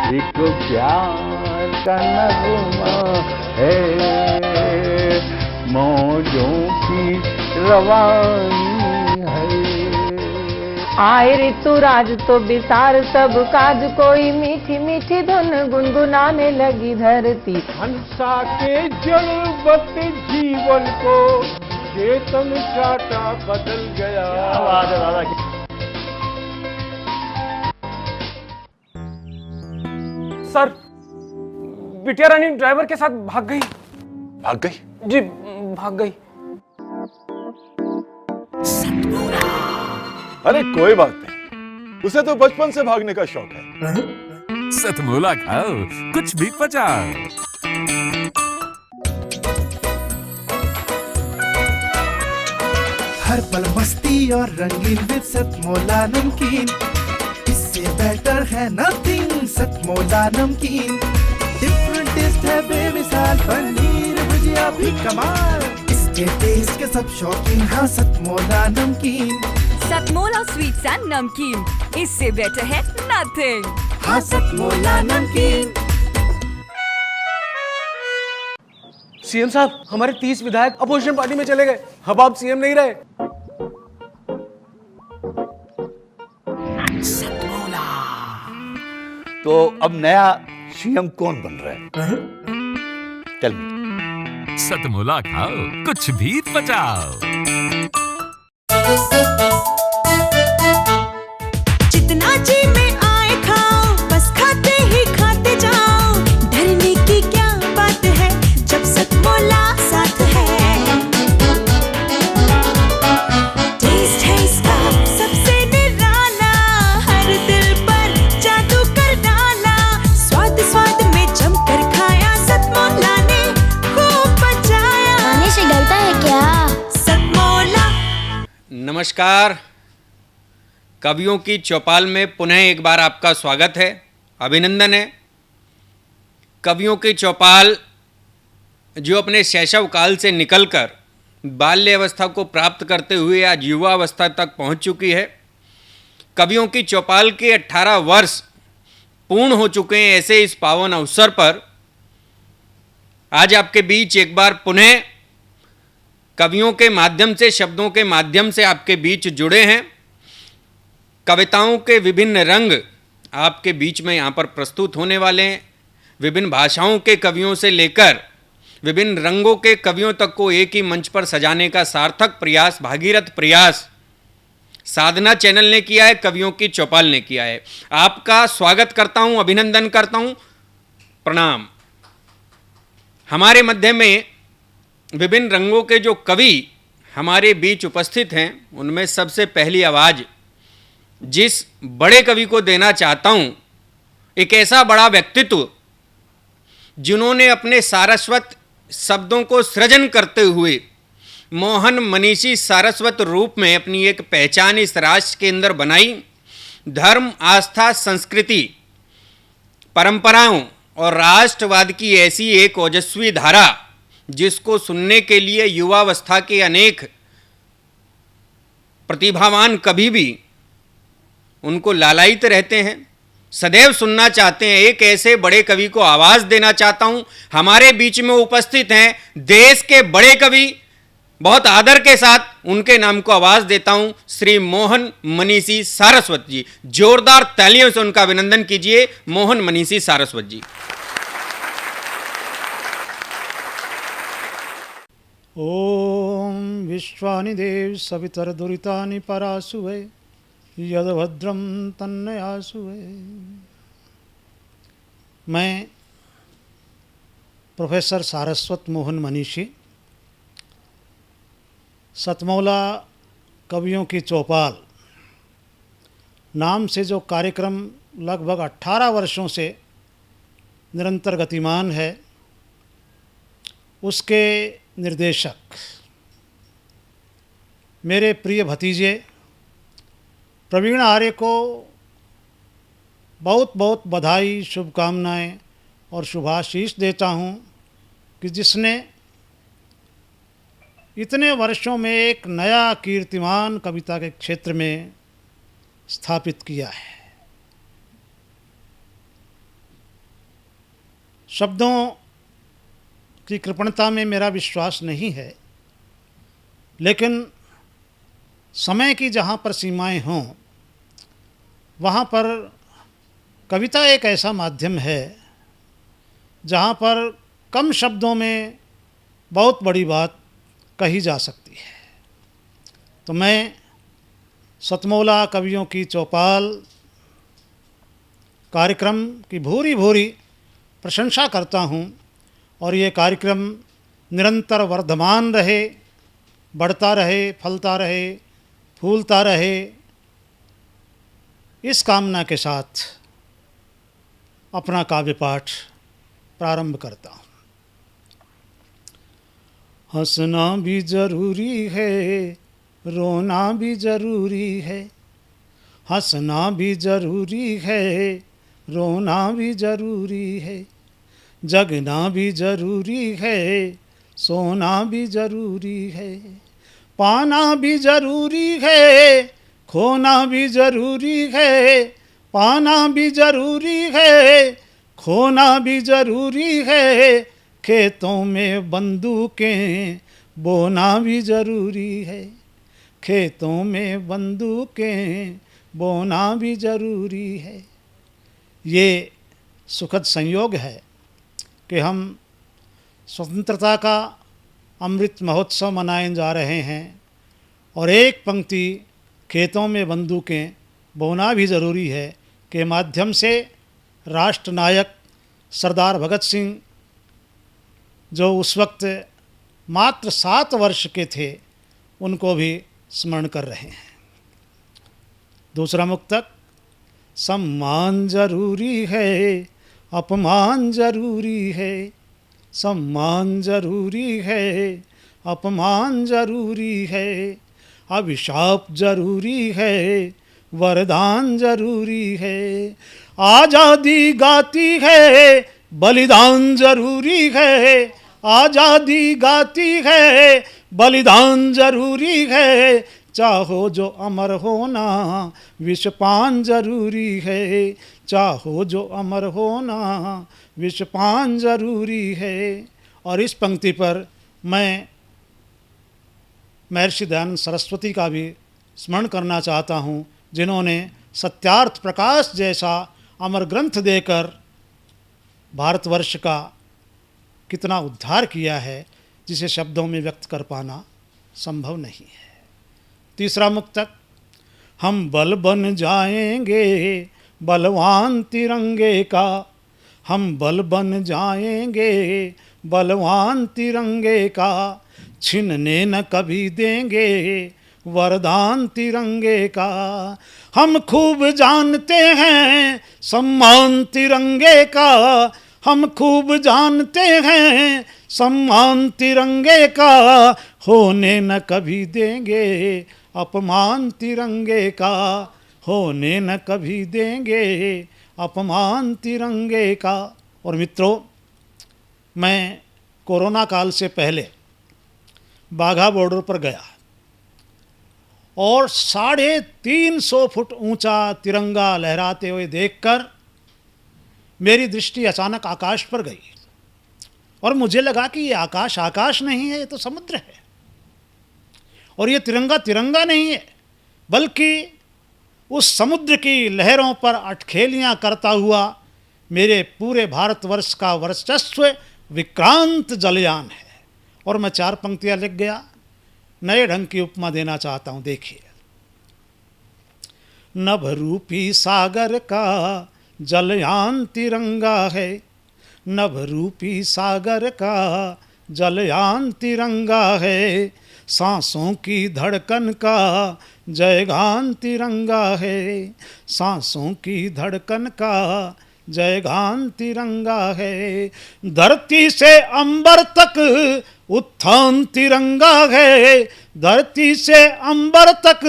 एक प्यार का नगमा है, मौजों की रवानी है। आए ऋतुराज तो बिसार सब काज, कोई मीठी मीठी धुन गुनगुनाने लगी धरती। हंसा के जड़वत जीवन को चेतन चाटा बदल गया। आवाज है दादा की। सर, बिटिया रानी ड्राइवर के साथ भाग गई। भाग गई? जी, भाग गई। अरे कोई बात नहीं, उसे तो बचपन से भागने का शौक है। सतमोला खाओ, कुछ भी पचाओ। हर पल मस्ती और रंगीन विद सतमोला नमकीन, इससे बेटर है नथिंग। सतमोला नमकीन डिफरेंट टेस्ट है बेमिसाल, पनीर भुजिया भी कमाल, इसके टेस्ट के सब शौकीन। हाँ सतमोला नमकीन, सतमोला स्वीट्स एंड नमकीन, इससे बेटर है नथिंग। हाँ सतमोला नमकीन। सीएम साहब, हमारे 30 विधायक अपोजिशन पार्टी में चले गए। अब आप सीएम नहीं रहे। तो अब नया सीएम कौन बन रहा है? Tell me. सतमोला खाओ, कुछ भी पचाओ। जितना जी में आए खाओ, बस खाते ही खाते जाओ। डरने की क्या बात है जब सतमोला साथ है। टेस्ट है इसका सबसे निराला, हर दिल पर जादू कर डाला। स्वाद स्वाद में जमकर खाया, सतमोला ने खूब बचाया। खाने से गलता है क्या? सतमोला। नमस्कार, कवियों की चौपाल में पुनः एक बार आपका स्वागत है, अभिनंदन है। कवियों की चौपाल जो अपने शैशव काल से निकलकर बाल्य अवस्था को प्राप्त करते हुए आज युवा अवस्था तक पहुंच चुकी है। कवियों की चौपाल के 18 वर्ष पूर्ण हो चुके हैं। ऐसे इस पावन अवसर पर आज आपके बीच एक बार पुनः कवियों के माध्यम से, शब्दों के माध्यम से आपके बीच जुड़े हैं। कविताओं के विभिन्न रंग आपके बीच में यहाँ पर प्रस्तुत होने वाले हैं। विभिन्न भाषाओं के कवियों से लेकर विभिन्न रंगों के कवियों तक को एक ही मंच पर सजाने का सार्थक प्रयास, भागीरथ प्रयास साधना चैनल ने किया है, कवियों की चौपाल ने किया है। आपका स्वागत करता हूँ, अभिनंदन करता हूँ, प्रणाम। हमारे मध्य में विभिन्न रंगों के जो कवि हमारे बीच उपस्थित हैं, उनमें सबसे पहली आवाज़ जिस बड़े कवि को देना चाहता हूँ, एक ऐसा बड़ा व्यक्तित्व जिन्होंने अपने सारस्वत शब्दों को सृजन करते हुए मोहन मनीषी सारस्वत रूप में अपनी एक पहचान इस राष्ट्र के अंदर बनाई। धर्म, आस्था, संस्कृति, परंपराओं और राष्ट्रवाद की ऐसी एक ओजस्वी धारा जिसको सुनने के लिए युवावस्था के अनेक प्रतिभावान कवि भी उनको लालायित रहते हैं, सदैव सुनना चाहते हैं। एक ऐसे बड़े कवि को आवाज़ देना चाहता हूं। हमारे बीच में उपस्थित हैं देश के बड़े कवि, बहुत आदर के साथ उनके नाम को आवाज़ देता हूं, श्री मोहन मनीषी सारस्वत जी। जोरदार तालियों से उनका अभिनंदन कीजिए, मोहन मनीषी सारस्वत जी। ओम विश्वानि देव सवितरदुरितानि परासुवे, यद्भद्रं तन्नयासुवे। मैं प्रोफेसर सारस्वत मोहन मनीषी सतमौला कवियों की चौपाल नाम से जो कार्यक्रम लगभग 18 वर्षों से निरंतर गतिमान है, उसके निर्देशक मेरे प्रिय भतीजे प्रवीण आर्य को बहुत बहुत बधाई, शुभकामनाएं और शुभाशीष देता हूं कि जिसने इतने वर्षों में एक नया कीर्तिमान कविता के क्षेत्र में स्थापित किया है। शब्दों की कृपणता में मेरा विश्वास नहीं है, लेकिन समय की जहाँ पर सीमाएं हों वहाँ पर कविता एक ऐसा माध्यम है जहाँ पर कम शब्दों में बहुत बड़ी बात कही जा सकती है। तो मैं सतमौला कवियों की चौपाल कार्यक्रम की भूरी भूरी प्रशंसा करता हूँ और ये कार्यक्रम निरंतर वर्धमान रहे, बढ़ता रहे, फलता रहे, फूलता रहे, इस कामना के साथ अपना काव्य पाठ प्रारंभ करता हूँ। हंसना भी ज़रूरी है, रोना भी ज़रूरी है, हंसना भी ज़रूरी है, रोना भी ज़रूरी है, जगना भी ज़रूरी है, सोना भी ज़रूरी है, पाना भी ज़रूरी है, खोना भी ज़रूरी है, पाना भी ज़रूरी है, खोना भी ज़रूरी है, खेतों में बंदूकें बोना भी ज़रूरी है, खेतों में बंदूकें बोना भी ज़रूरी है। ये सुखद संयोग है कि हम स्वतंत्रता का अमृत महोत्सव मनाए जा रहे हैं और एक पंक्ति खेतों में बंदूकें बोना भी ज़रूरी है के माध्यम से राष्ट्र नायक सरदार भगत सिंह, जो उस वक्त मात्र 7 वर्ष के थे, उनको भी स्मरण कर रहे हैं। दूसरा मुक्तक, सम्मान जरूरी है, अपमान जरूरी है, सम्मान जरूरी है, अपमान जरूरी है, अभिशाप जरूरी है, वरदान जरूरी है, आज़ादी गाती है, बलिदान जरूरी है, आज़ादी गाती है, बलिदान जरूरी है, चाहो जो अमर होना विषपान जरूरी है, चाहो जो अमर होना विषपान जरूरी है। और इस पंक्ति पर मैं महर्षि दयानंद सरस्वती का भी स्मरण करना चाहता हूँ, जिन्होंने सत्यार्थ प्रकाश जैसा अमर ग्रंथ देकर भारतवर्ष का कितना उद्धार किया है, जिसे शब्दों में व्यक्त कर पाना संभव नहीं है। तीसरा मुक्तक, हम बल बन जाएंगे बलवान तिरंगे का, हम बल बन जाएंगे बलवान तिरंगे का, छीनने न कभी देंगे वरदान तिरंगे का, हम खूब जानते हैं सम्मान तिरंगे का, हम खूब जानते हैं सम्मान तिरंगे का, होने न कभी देंगे अपमान तिरंगे का, होने न कभी देंगे अपमान तिरंगे का। और मित्रों, मैं कोरोना काल से पहले बाघा बॉर्डर पर गया और 350 फुट ऊंचा तिरंगा लहराते हुए देखकर मेरी दृष्टि अचानक आकाश पर गई और मुझे लगा कि ये आकाश आकाश नहीं है, ये तो समुद्र है। और ये तिरंगा तिरंगा नहीं है, बल्कि उस समुद्र की लहरों पर अटखेलियाँ करता हुआ मेरे पूरे भारतवर्ष का वर्चस्व विक्रांत जलयान है। और मैं 4 पंक्तियाँ लिख गया, नए ढंग की उपमा देना चाहता हूँ। देखिए, नभरूपी सागर का जलयान तिरंगा है, नभरूपी सागर का जलयान तिरंगा है, सांसों की धड़कन का जयगान तिरंगा है, सांसों की धड़कन का जयगान तिरंगा है, धरती से अंबर तक उत्थान तिरंगा है, धरती से अंबर तक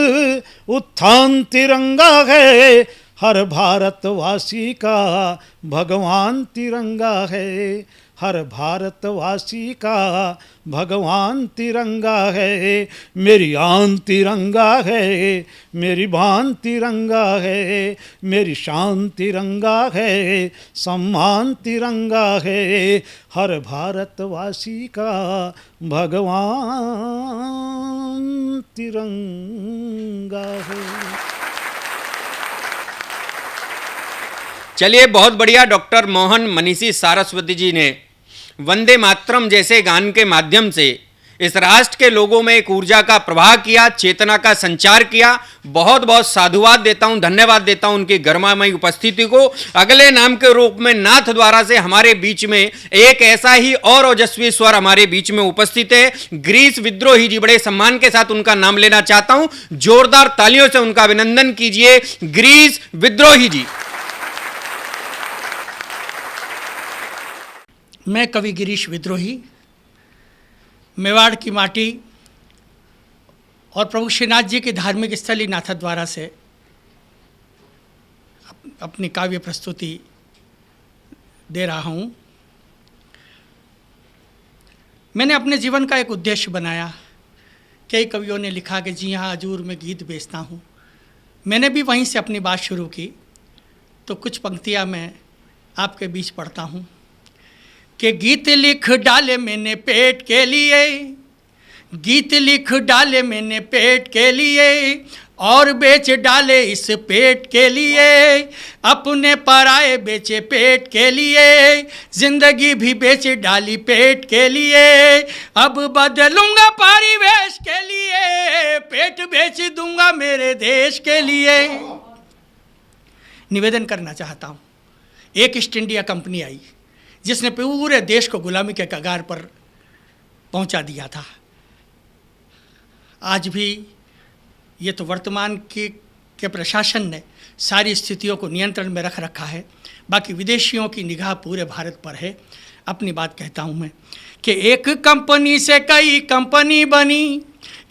उत्थान तिरंगा है, हर भारतवासी का भगवान तिरंगा है, हर भारतवासी का भगवान तिरंगा है। मेरी आन तिरंगा है, मेरी बान तिरंगा है, मेरी शान तिरंगा है, सम्मान तिरंगा है। हर भारतवासी का भगवान तिरंगा है। चलिए, बहुत बढ़िया। डॉक्टर मोहन मनीषी सारस्वती जी ने वंदे मातरम जैसे गान के माध्यम से इस राष्ट्र के लोगों में एक ऊर्जा का प्रवाह किया, चेतना का संचार किया। बहुत बहुत साधुवाद देता हूं, धन्यवाद देता हूं उनकी गरिमामयी उपस्थिति को। अगले नाम के रूप में नाथ द्वारा से हमारे बीच में एक ऐसा ही और ओजस्वी स्वर हमारे बीच में उपस्थित है, ग्रीस विद्रोही जी। बड़े सम्मान के साथ उनका नाम लेना चाहता हूं, जोरदार तालियों से उनका अभिनंदन कीजिए, ग्रीस विद्रोही जी। मैं कवि गिरीश विद्रोही मेवाड़ की माटी और प्रभु श्रीनाथ जी की धार्मिक स्थली नाथद्वारा से अपनी काव्य प्रस्तुति दे रहा हूँ। मैंने अपने जीवन का एक उद्देश्य बनाया। कई कवियों ने लिखा कि जी हाँ, हजूर में गीत बेचता हूँ। मैंने भी वहीं से अपनी बात शुरू की। तो कुछ पंक्तियाँ मैं आपके बीच पढ़ता हूँ कि गीत लिख डाले मैंने पेट के लिए, गीत लिख डाले मैंने पेट के लिए, और बेच डाले इस पेट के लिए, अपने पराए बेचे पेट के लिए, जिंदगी भी बेच डाली पेट के लिए, अब बदलूंगा परिवेश के लिए, पेट बेच दूंगा मेरे देश के लिए। निवेदन करना चाहता हूँ, एक ईस्ट इंडिया कंपनी आई जिसने पूरे देश को गुलामी के कगार पर पहुंचा दिया था। आज भी ये तो वर्तमान के प्रशासन ने सारी स्थितियों को नियंत्रण में रख रखा है, बाकी विदेशियों की निगाह पूरे भारत पर है। अपनी बात कहता हूँ मैं कि एक कंपनी से कई कंपनी बनी,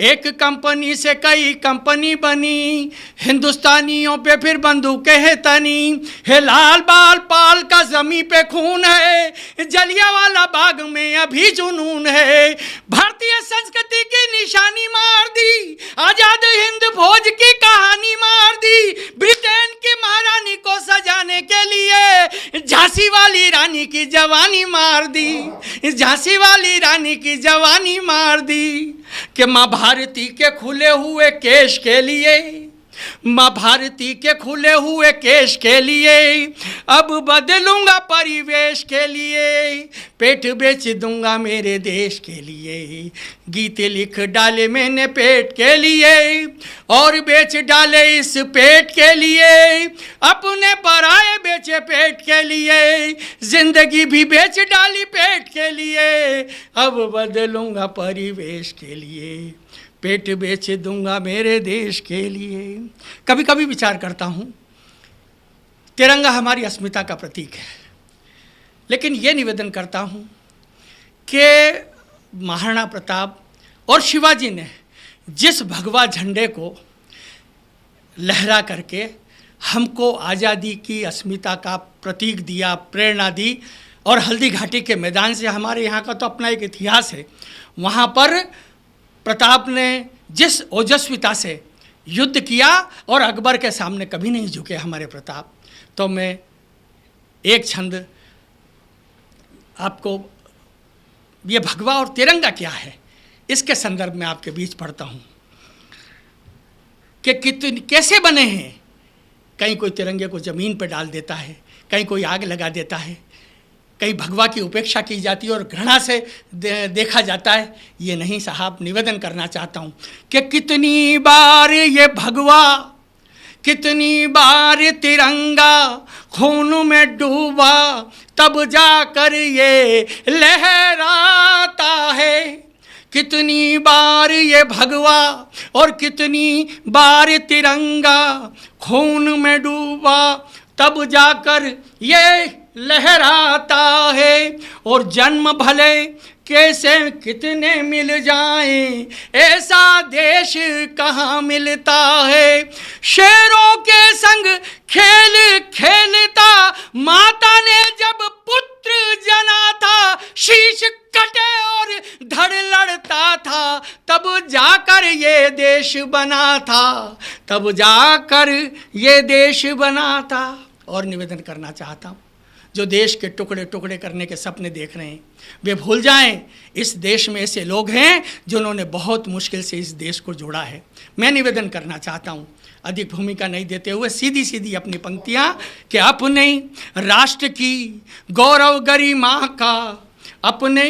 एक कंपनी से कई कंपनी बनी, हिंदुस्तानियों पे फिर बंदूकें है तनी, है लाल बाल पाल का जमी पे खून है, जलियांवाला बाग में अभी जुनून है, भारतीय संस्कृति की निशानी मार दी, आजाद हिंद फौज की कहानी मार दी, ब्रिटेन की महारानी को सजाने के लिए झांसी वाली रानी की जवानी मार दी, झांसी वाली रानी की जवानी मार दी। कि माँ भारती के खुले हुए केश के लिए, माँ भारती के खुले हुए केश के लिए, अब बदलूंगा परिवेश के लिए, पेट बेच दूंगा मेरे देश के लिए। गीत लिख डाले मैंने पेट के लिए, और बेच डाले इस पेट के लिए, अपने पराए बेचे पेट के लिए, जिंदगी भी बेच डाली पेट के लिए, अब बदलूंगा परिवेश के लिए, पेट बेच दूंगा मेरे देश के लिए। कभी कभी विचार करता हूँ, तिरंगा हमारी अस्मिता का प्रतीक है, लेकिन ये निवेदन करता हूँ कि महाराणा प्रताप और शिवाजी ने जिस भगवा झंडे को लहरा करके हमको आज़ादी की अस्मिता का प्रतीक दिया, प्रेरणा दी, और हल्दी घाटी के मैदान से हमारे यहाँ का तो अपना एक इतिहास है, वहाँ पर प्रताप ने जिस ओजस्विता से युद्ध किया और अकबर के सामने कभी नहीं झुके हमारे प्रताप। तो मैं एक छंद आपको, ये भगवा और तिरंगा क्या है इसके संदर्भ में आपके बीच पढ़ता हूँ कि कितने कैसे बने हैं। कहीं कोई तिरंगे को ज़मीन पर डाल देता है, कहीं कोई आग लगा देता है, कहीं भगवा की उपेक्षा की जाती है और घृणा से देखा जाता है। ये नहीं साहब, निवेदन करना चाहता हूँ कि कितनी बार ये भगवा, कितनी बार तिरंगा खून में डूबा, तब जाकर ये लहराता है। कितनी बार ये भगवा और कितनी बार तिरंगा खून में डूबा, तब जाकर ये लहराता है। और जन्म भले कैसे कितने मिल जाएं, ऐसा देश कहाँ मिलता है। शेरों के संग खेल खेलता माता ने जब पुत्र पुत्र जना था, शीश कटे और धड़ लड़ता था, तब जाकर ये देश बना था, तब जाकर ये देश बना था। और निवेदन करना चाहता हूँ, जो देश के टुकड़े टुकड़े करने के सपने देख रहे हैं वे भूल जाएं, इस देश में ऐसे लोग हैं जिन्होंने बहुत मुश्किल से इस देश को जोड़ा है। मैं निवेदन करना चाहता हूँ, अधिक भूमिका नहीं देते हुए सीधी सीधी अपनी पंक्तियाँ, कि अपने राष्ट्र की गौरव गरिमा का, अपने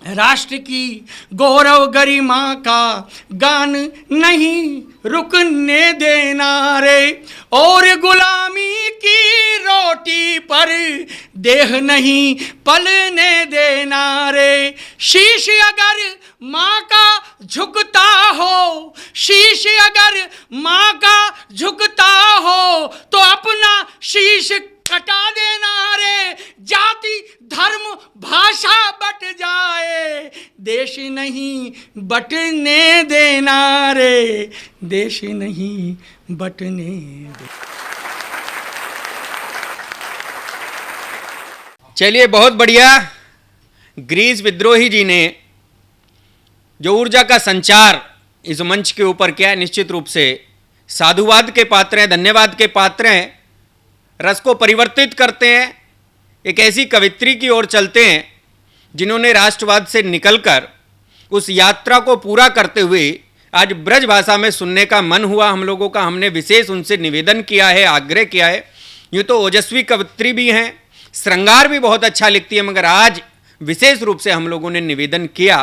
राष्ट्र की गौरव गरिमा का गान नहीं रुकने देना रे, और गुलामी की रोटी पर देह नहीं पलने देना रे। शीश अगर माँ का झुकता हो, शीश अगर माँ का झुकता हो, तो अपना शीश कटा देना रे। जाति धर्म भाषा बट जाए, देश नहीं बटने देना रे, देश नहीं बटने दे। चलिए, बहुत बढ़िया। ग्रीस विद्रोही जी ने जो ऊर्जा का संचार इस मंच के ऊपर किया, निश्चित रूप से साधुवाद के पात्र हैं, धन्यवाद के पात्र हैं। रस को परिवर्तित करते हैं, एक ऐसी कवित्री की ओर चलते हैं जिन्होंने राष्ट्रवाद से निकलकर उस यात्रा को पूरा करते हुए आज ब्रज भाषा में सुनने का मन हुआ हम लोगों का। हमने विशेष उनसे निवेदन किया है, आग्रह किया है। यूँ तो ओजस्वी कवित्री भी हैं, श्रृंगार भी बहुत अच्छा लिखती है, मगर आज विशेष रूप से हम लोगों ने निवेदन किया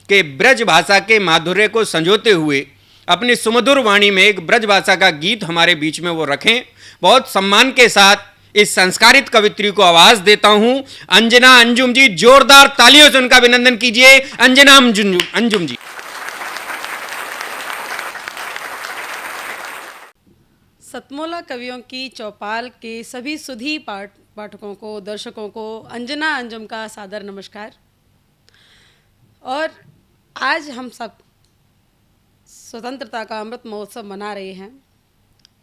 कि ब्रज भाषा के माधुर्य को संजोते हुए अपनी सुमधुर वाणी में एक ब्रज भाषा का गीत हमारे बीच में वो रखें। बहुत सम्मान के साथ इस संस्कारित कवित्री को आवाज देता हूं। अंजना अंजुम जी, जोरदार तालियों से उनका अभिनंदन कीजिए। अंजना अंजुम जी। सतमोला कवियों की चौपाल के सभी सुधी पाठकों को, दर्शकों को अंजना अंजुम का सादर नमस्कार। और आज हम सब स्वतंत्रता का अमृत महोत्सव मना रहे हैं।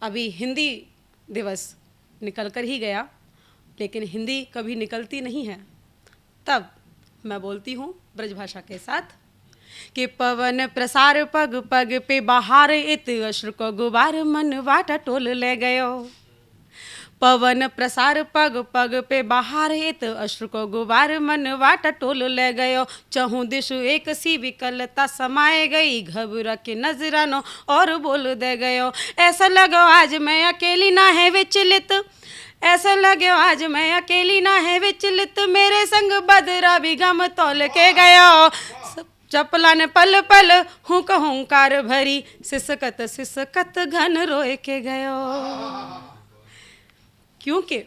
अभी हिंदी दिवस निकल कर ही गया, लेकिन हिंदी कभी निकलती नहीं है। तब मैं बोलती हूँ ब्रजभाषा के साथ कि पवन प्रसार पग पग पे बहार, इत अश्रु को गुबार मन वाटा टोल ले गयो। पवन प्रसार पग पग पे बहार, इत अश्रु को गुबार मन वाटा टोल ले गयो। चहु दिशु एक सी विकलता समाए गई, घबरा के नजरानो और बोल दे गयो। ऐसा लगो आज मैं अकेली ना है विचलित, ऐसा लगे आज मैं अकेली ना है विचलित, मेरे संग बदरा भी गम तोल के गयो। चपला ने पल पल हुंक हुंकार भरी, सिसकत सिसकत घन रोए के गयो। क्योंकि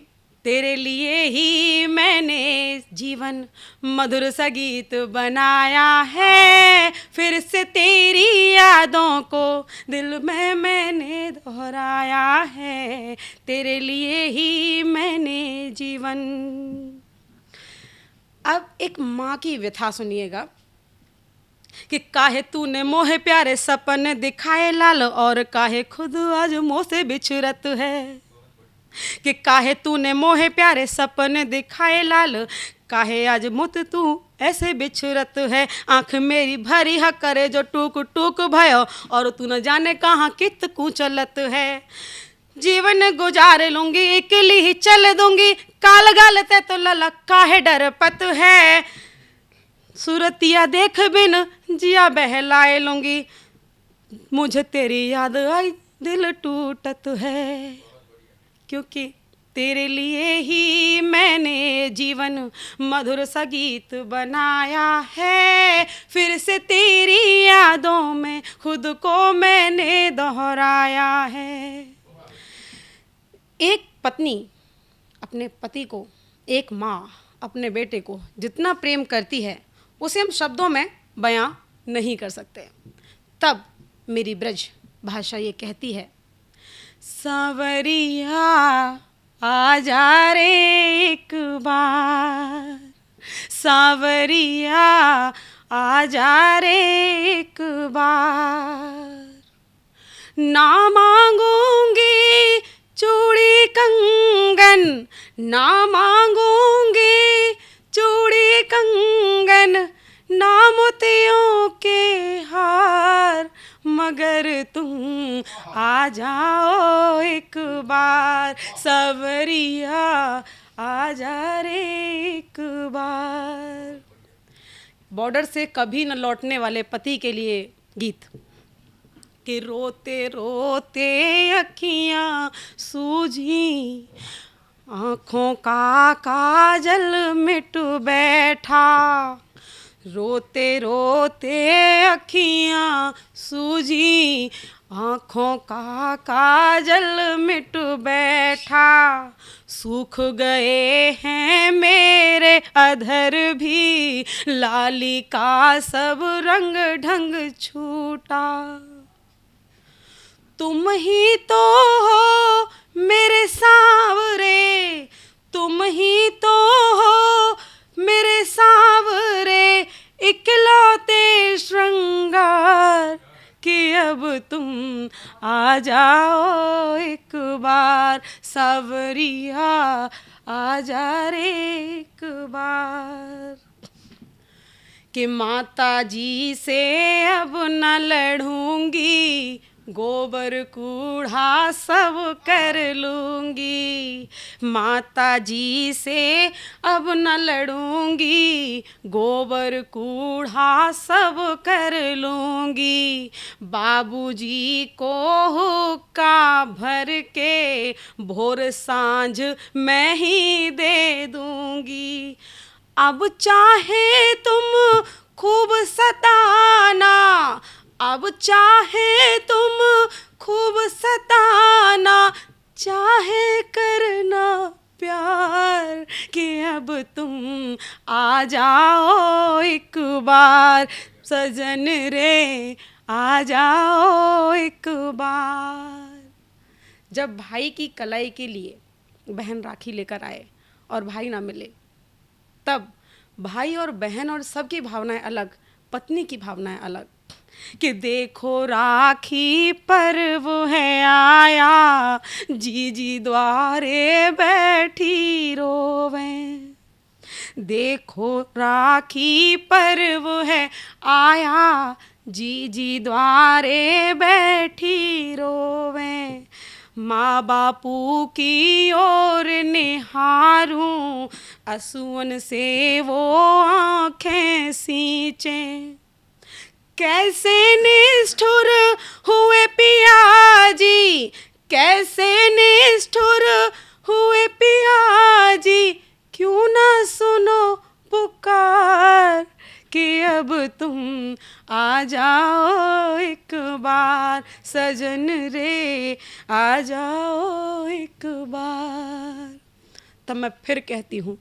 तेरे लिए ही मैंने जीवन मधुर सा गीत बनाया है, फिर से तेरी यादों को दिल में मैंने दोहराया है, तेरे लिए ही मैंने जीवन। अब एक माँ की व्यथा सुनिएगा कि काहे तूने मोहे प्यारे सपने दिखाए लाल, और काहे खुद आज मोह से बिछड़त है। कि काहे तूने मोहे प्यारे सपने दिखाए लाल, काहे आज मुत तू ऐसे बिछड़त है। आँख मेरी भरी है करे जो टूक टूक भयो, और तू न जाने कहाँ कित कू चलत है। जीवन गुजार लूंगी अकेली ही चल दूंगी, काल गालते तो ललका है डर पत है। सूरतिया देख बिन जिया बहलाए लूंगी, मुझे तेरी याद आई दिल टूटत है। क्योंकि तेरे लिए ही मैंने जीवन मधुर सा गीत बनाया है, फिर से तेरी यादों में खुद को मैंने दोहराया है। एक पत्नी अपने पति को, एक माँ अपने बेटे को जितना प्रेम करती है उसे हम शब्दों में बयां नहीं कर सकते। तब मेरी ब्रज भाषा ये कहती है, सांवरिया आ जा रे एक बार, सांवरिया आ जा रे एक बार। ना मांगूंगी चूड़ी कंगन, ना मांगूंगी कंगन ना मोतियों के हार, मगर तुम आ जाओ एक बार सवरिया, आ जा रे एक बार। बॉर्डर से कभी न लौटने वाले पति के लिए गीत। कि रोते रोते अखियाँ सूझी, आँखों का काजल मिट बैठा, रोते रोते अखियाँ सूझी, आँखों का काजल मिट बैठा, सूख गए हैं मेरे अधर भी, लाली का सब रंग ढंग छूटा। तुम ही तो हो मेरे सांवरे, तुम ही तो हो मेरे सांवरे, इकलौते श्रृंगार, कि अब तुम आ जाओ एक बार सांवरिया, आ जा रे एक बार। कि माता जी से अब न लड़ूंगी, गोबर कूड़ा सब कर लूँगी, माता जी से अब न लड़ूंगी, गोबर कूड़ा सब कर लूँगी, बाबूजी को हुक्का भर के भोर सांझ मैं ही दे दूँगी। अब चाहे तुम खूब सताना, अब चाहे तुम खूब सताना, चाहे करना प्यार, कि अब तुम आ जाओ एक बार सजन रे, आ जाओ एक बार। जब भाई की कलाई के लिए बहन राखी लेकर आए और भाई ना मिले, तब भाई और बहन और सबकी भावनाएं अलग, पत्नी की भावनाएं अलग। कि देखो राखी पर्व है आया, जीजी द्वारे बैठी रोवे, देखो राखी पर्व है आया, जीजी द्वारे बैठी रोवे, माँ बापू की ओर निहारूं, असुवन से वो आँखें सींचे, कैसे निष्ठुर हुए पियाजी, कैसे निष्ठुर हुए पियाजी, क्यों ना सुनो पुकार, कि अब तुम आ जाओ एक बार सजन रे, आ जाओ एक बार। तब मैं फिर कहती हूँ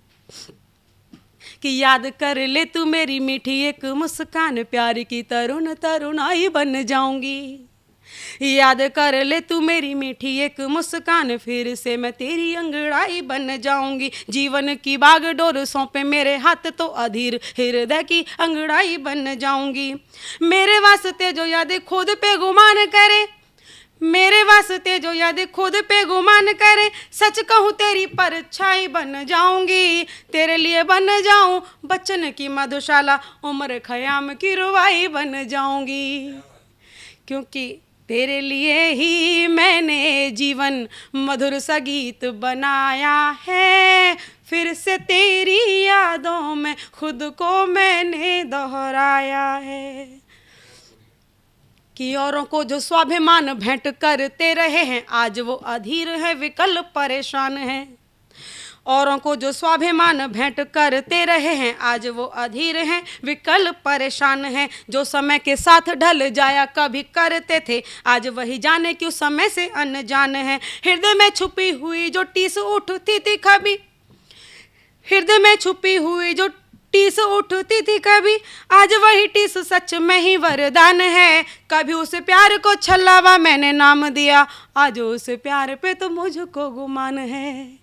कि याद कर ले तू मेरी मीठी एक मुस्कान, प्यार की तरुण तरुणाई बन जाऊंगी। याद कर ले तू मेरी मीठी एक मुस्कान, फिर से मैं तेरी अंगड़ाई बन जाऊंगी। जीवन की बागडोर सौंपे मेरे हाथ तो अधीर हृदय की अंगड़ाई बन जाऊंगी। मेरे वास्ते जो याद खुद पे गुमान करे, मेरे वास्ते जो याद खुद पे गुमान करे, सच कहूँ तेरी परछाई बन जाऊंगी। तेरे लिए बन जाऊं बचन की मधुशाला, उम्र खयाम की रुवाई बन जाऊंगी। क्योंकि तेरे लिए ही मैंने जीवन मधुर सा गीत बनाया है, फिर से तेरी यादों में खुद को मैंने दोहराया है। कि औरों को जो स्वाभिमान भेंट करते रहे हैं, आज वो अधीर है विकल परेशान हैं। औरों को जो स्वाभिमान भेंट करते रहे हैं, आज वो अधीर हैं विकल परेशान हैं। जो समय के साथ ढल जाया कभी करते थे, आज वही जाने क्यों समय से अनजान है। हृदय में छुपी हुई जो टीस उठती थी कभी, हृदय में छुपी हुई जो टीस उठती थी कभी, आज वही टीस सच में ही वरदान है। कभी उस प्यार को छलावा मैंने नाम दिया, आज उस प्यार पे तो मुझको गुमान है।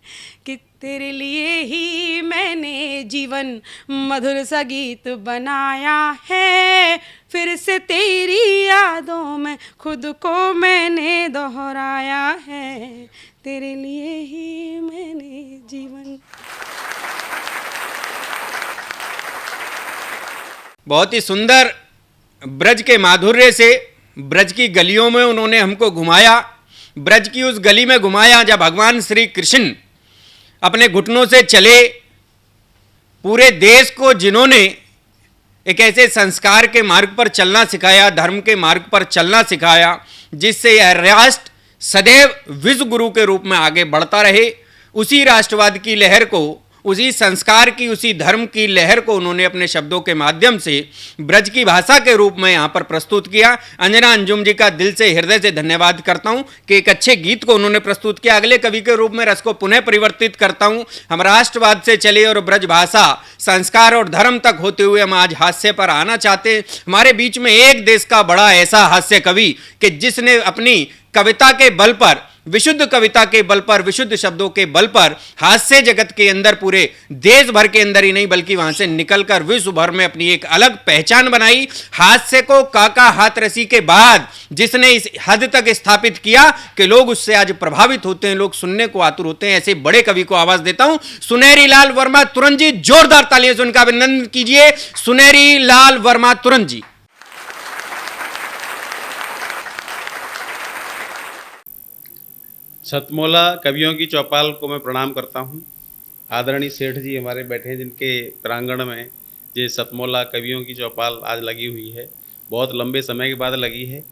कि तेरे लिए ही मैंने जीवन मधुर सा गीत बनाया है, फिर से तेरी यादों में खुद को मैंने दोहराया है। तेरे लिए ही मैंने जीवन। बहुत ही सुंदर ब्रज के माधुर्य से ब्रज की गलियों में उन्होंने हमको घुमाया। ब्रज की उस गली में घुमाया जब भगवान श्री कृष्ण अपने घुटनों से चले। पूरे देश को जिन्होंने एक ऐसे संस्कार के मार्ग पर चलना सिखाया, धर्म के मार्ग पर चलना सिखाया, जिससे यह राष्ट्र सदैव विश्व गुरु के रूप में आगे बढ़ता रहे, उसी राष्ट्रवाद की लहर को, उसी संस्कार की, उसी धर्म की लहर को उन्होंने अपने शब्दों के माध्यम से ब्रज की भाषा के रूप में यहाँ पर प्रस्तुत किया। अंजना अंजुम जी का दिल से, हृदय से धन्यवाद करता हूँ कि एक अच्छे गीत को उन्होंने प्रस्तुत किया। अगले कवि के रूप में रस को पुनः परिवर्तित करता हूँ। हम राष्ट्रवाद से चले और ब्रज भाषा, संस्कार और धर्म तक होते हुए हम आज हास्य पर आना चाहते हैं। हमारे बीच में एक देश का बड़ा ऐसा हास्य कवि कि जिसने अपनी कविता के बल पर, विशुद्ध कविता के बल पर, विशुद्ध शब्दों के बल पर हास्य जगत के अंदर, पूरे देश भर के अंदर ही नहीं बल्कि वहां से निकलकर विश्व भर में अपनी एक अलग पहचान बनाई। हास्य को काका हाथरसी के बाद जिसने इस हद तक स्थापित किया कि लोग उससे आज प्रभावित होते हैं, लोग सुनने को आतुर होते हैं, ऐसे बड़े कवि को आवाज देता हूं। सुनहरी लाल वर्मा तुरंत जी, जोरदार तालियों से उनका अभिनंदन कीजिए। सुनहरी लाल वर्मा तुरंत जी। सतमोला कवियों की चौपाल को मैं प्रणाम करता हूं। आदरणीय सेठ जी हमारे बैठे हैं, जिनके प्रांगण में ये सतमोला कवियों की चौपाल आज लगी हुई है। बहुत लंबे समय के बाद लगी है।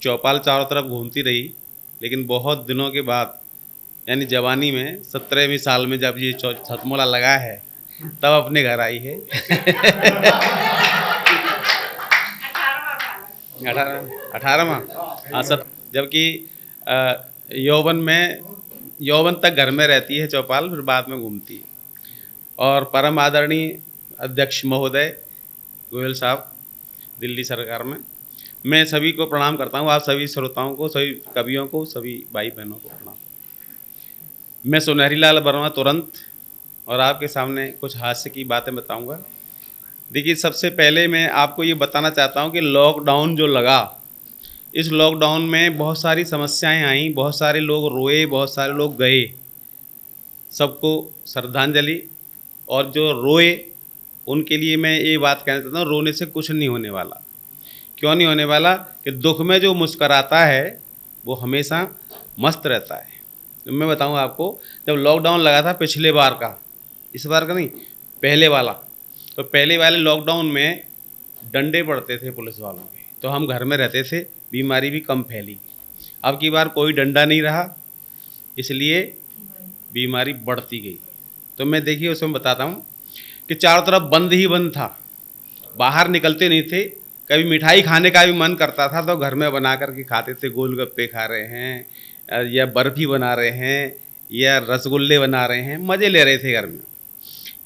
चौपाल चारों तरफ घूमती रही, लेकिन बहुत दिनों के बाद, यानी जवानी में 17वें साल में जब ये सतमोला लगा है, तब अपने घर आई है। 18वां, हाँ सब, जबकि यौवन तक घर में रहती है चौपाल, फिर बाद में घूमती है। और परम आदरणीय अध्यक्ष महोदय गोयल साहब दिल्ली सरकार में, मैं सभी को प्रणाम करता हूँ। आप सभी श्रोताओं को, सभी कवियों को, सभी भाई बहनों को प्रणाम। मैं सुनहरी लाल वर्मा तुरंत और आपके सामने कुछ हास्य की बातें बताऊँगा। देखिए, सबसे पहले मैं आपको ये बताना चाहता हूँ कि लॉकडाउन जो लगा, इस लॉकडाउन में बहुत सारी समस्याएं आईं, बहुत सारे लोग रोए, बहुत सारे लोग गए। सबको श्रद्धांजलि। और जो रोए उनके लिए मैं ये बात कहना चाहता हूँ, रोने से कुछ नहीं होने वाला। क्यों नहीं होने वाला? कि दुख में जो मुस्कराता है वो हमेशा मस्त रहता है। तो मैं बताऊँ आपको, जब लॉकडाउन लगा था पिछले बार का, इस बार का नहीं, पहले वाला, तो पहले वाले लॉकडाउन में डंडे पड़ते थे पुलिस वालों के, तो हम घर में रहते थे, बीमारी भी कम फैली। अब की बार कोई डंडा नहीं रहा, इसलिए बीमारी बढ़ती गई। तो मैं देखिए उसमें बताता हूँ कि चारों तरफ बंद ही बंद था, बाहर निकलते नहीं थे। कभी मिठाई खाने का भी मन करता था तो घर में बना करके खाते थे। गोलगप्पे खा रहे हैं, या बर्फी बना रहे हैं, या रसगुल्ले बना रहे हैं, मज़े ले रहे थे घर में।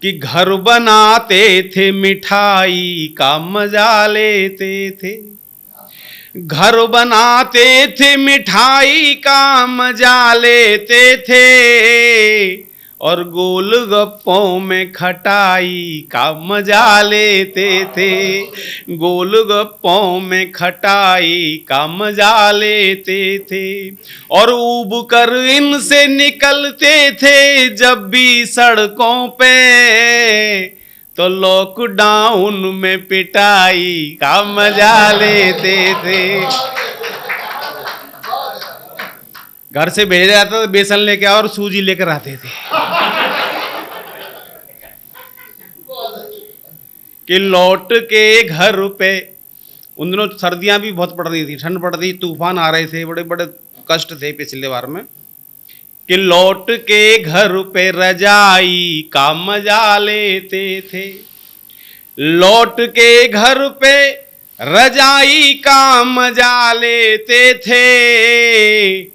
कि घर बनाते थे, मिठाई का मजा लेते थे, घर बनाते थे, मिठाई का मजा लेते थे, और गोलगप्पों में खटाई का मजा लेते थे, गोलगप्पों में खटाई का मजा लेते थे। और ऊब कर इनसे निकलते थे जब भी सड़कों पे, तो लॉकडाउन में पिटाई का मजा लेते थे। घर से भेजा जाता था, बेसन लेके आओ और सूजी लेकर आते थे कि लौट के घर पे। उन दिनों सर्दियां भी बहुत पड़ रही थी, ठंड पड़ रही, तूफान आ रहे थे, बड़े बड़े कष्ट थे पिछले बार में। कि लौट के घर पे रजाई का मजा लेते थे, लौट के घर पे रजाई का मजा लेते थे,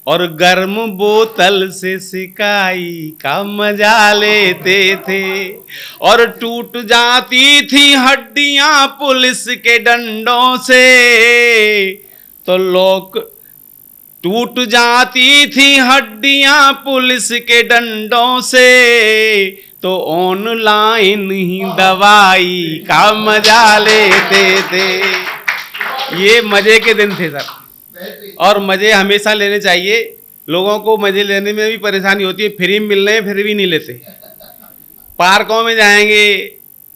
और गर्म बोतल से सिकाई का मजा लेते थे। और टूट जाती थी हड्डियां पुलिस के डंडों से, तो लोग टूट जाती थी हड्डियां पुलिस के डंडों से, तो ऑनलाइन ही दवाई का मजा लेते थे। ये मजे के दिन थे सर, और मजे हमेशा लेने चाहिए। लोगों को मजे लेने में भी परेशानी होती है, फ्री मिल रहे हैं फिर भी नहीं लेते। पार्कों में जाएंगे,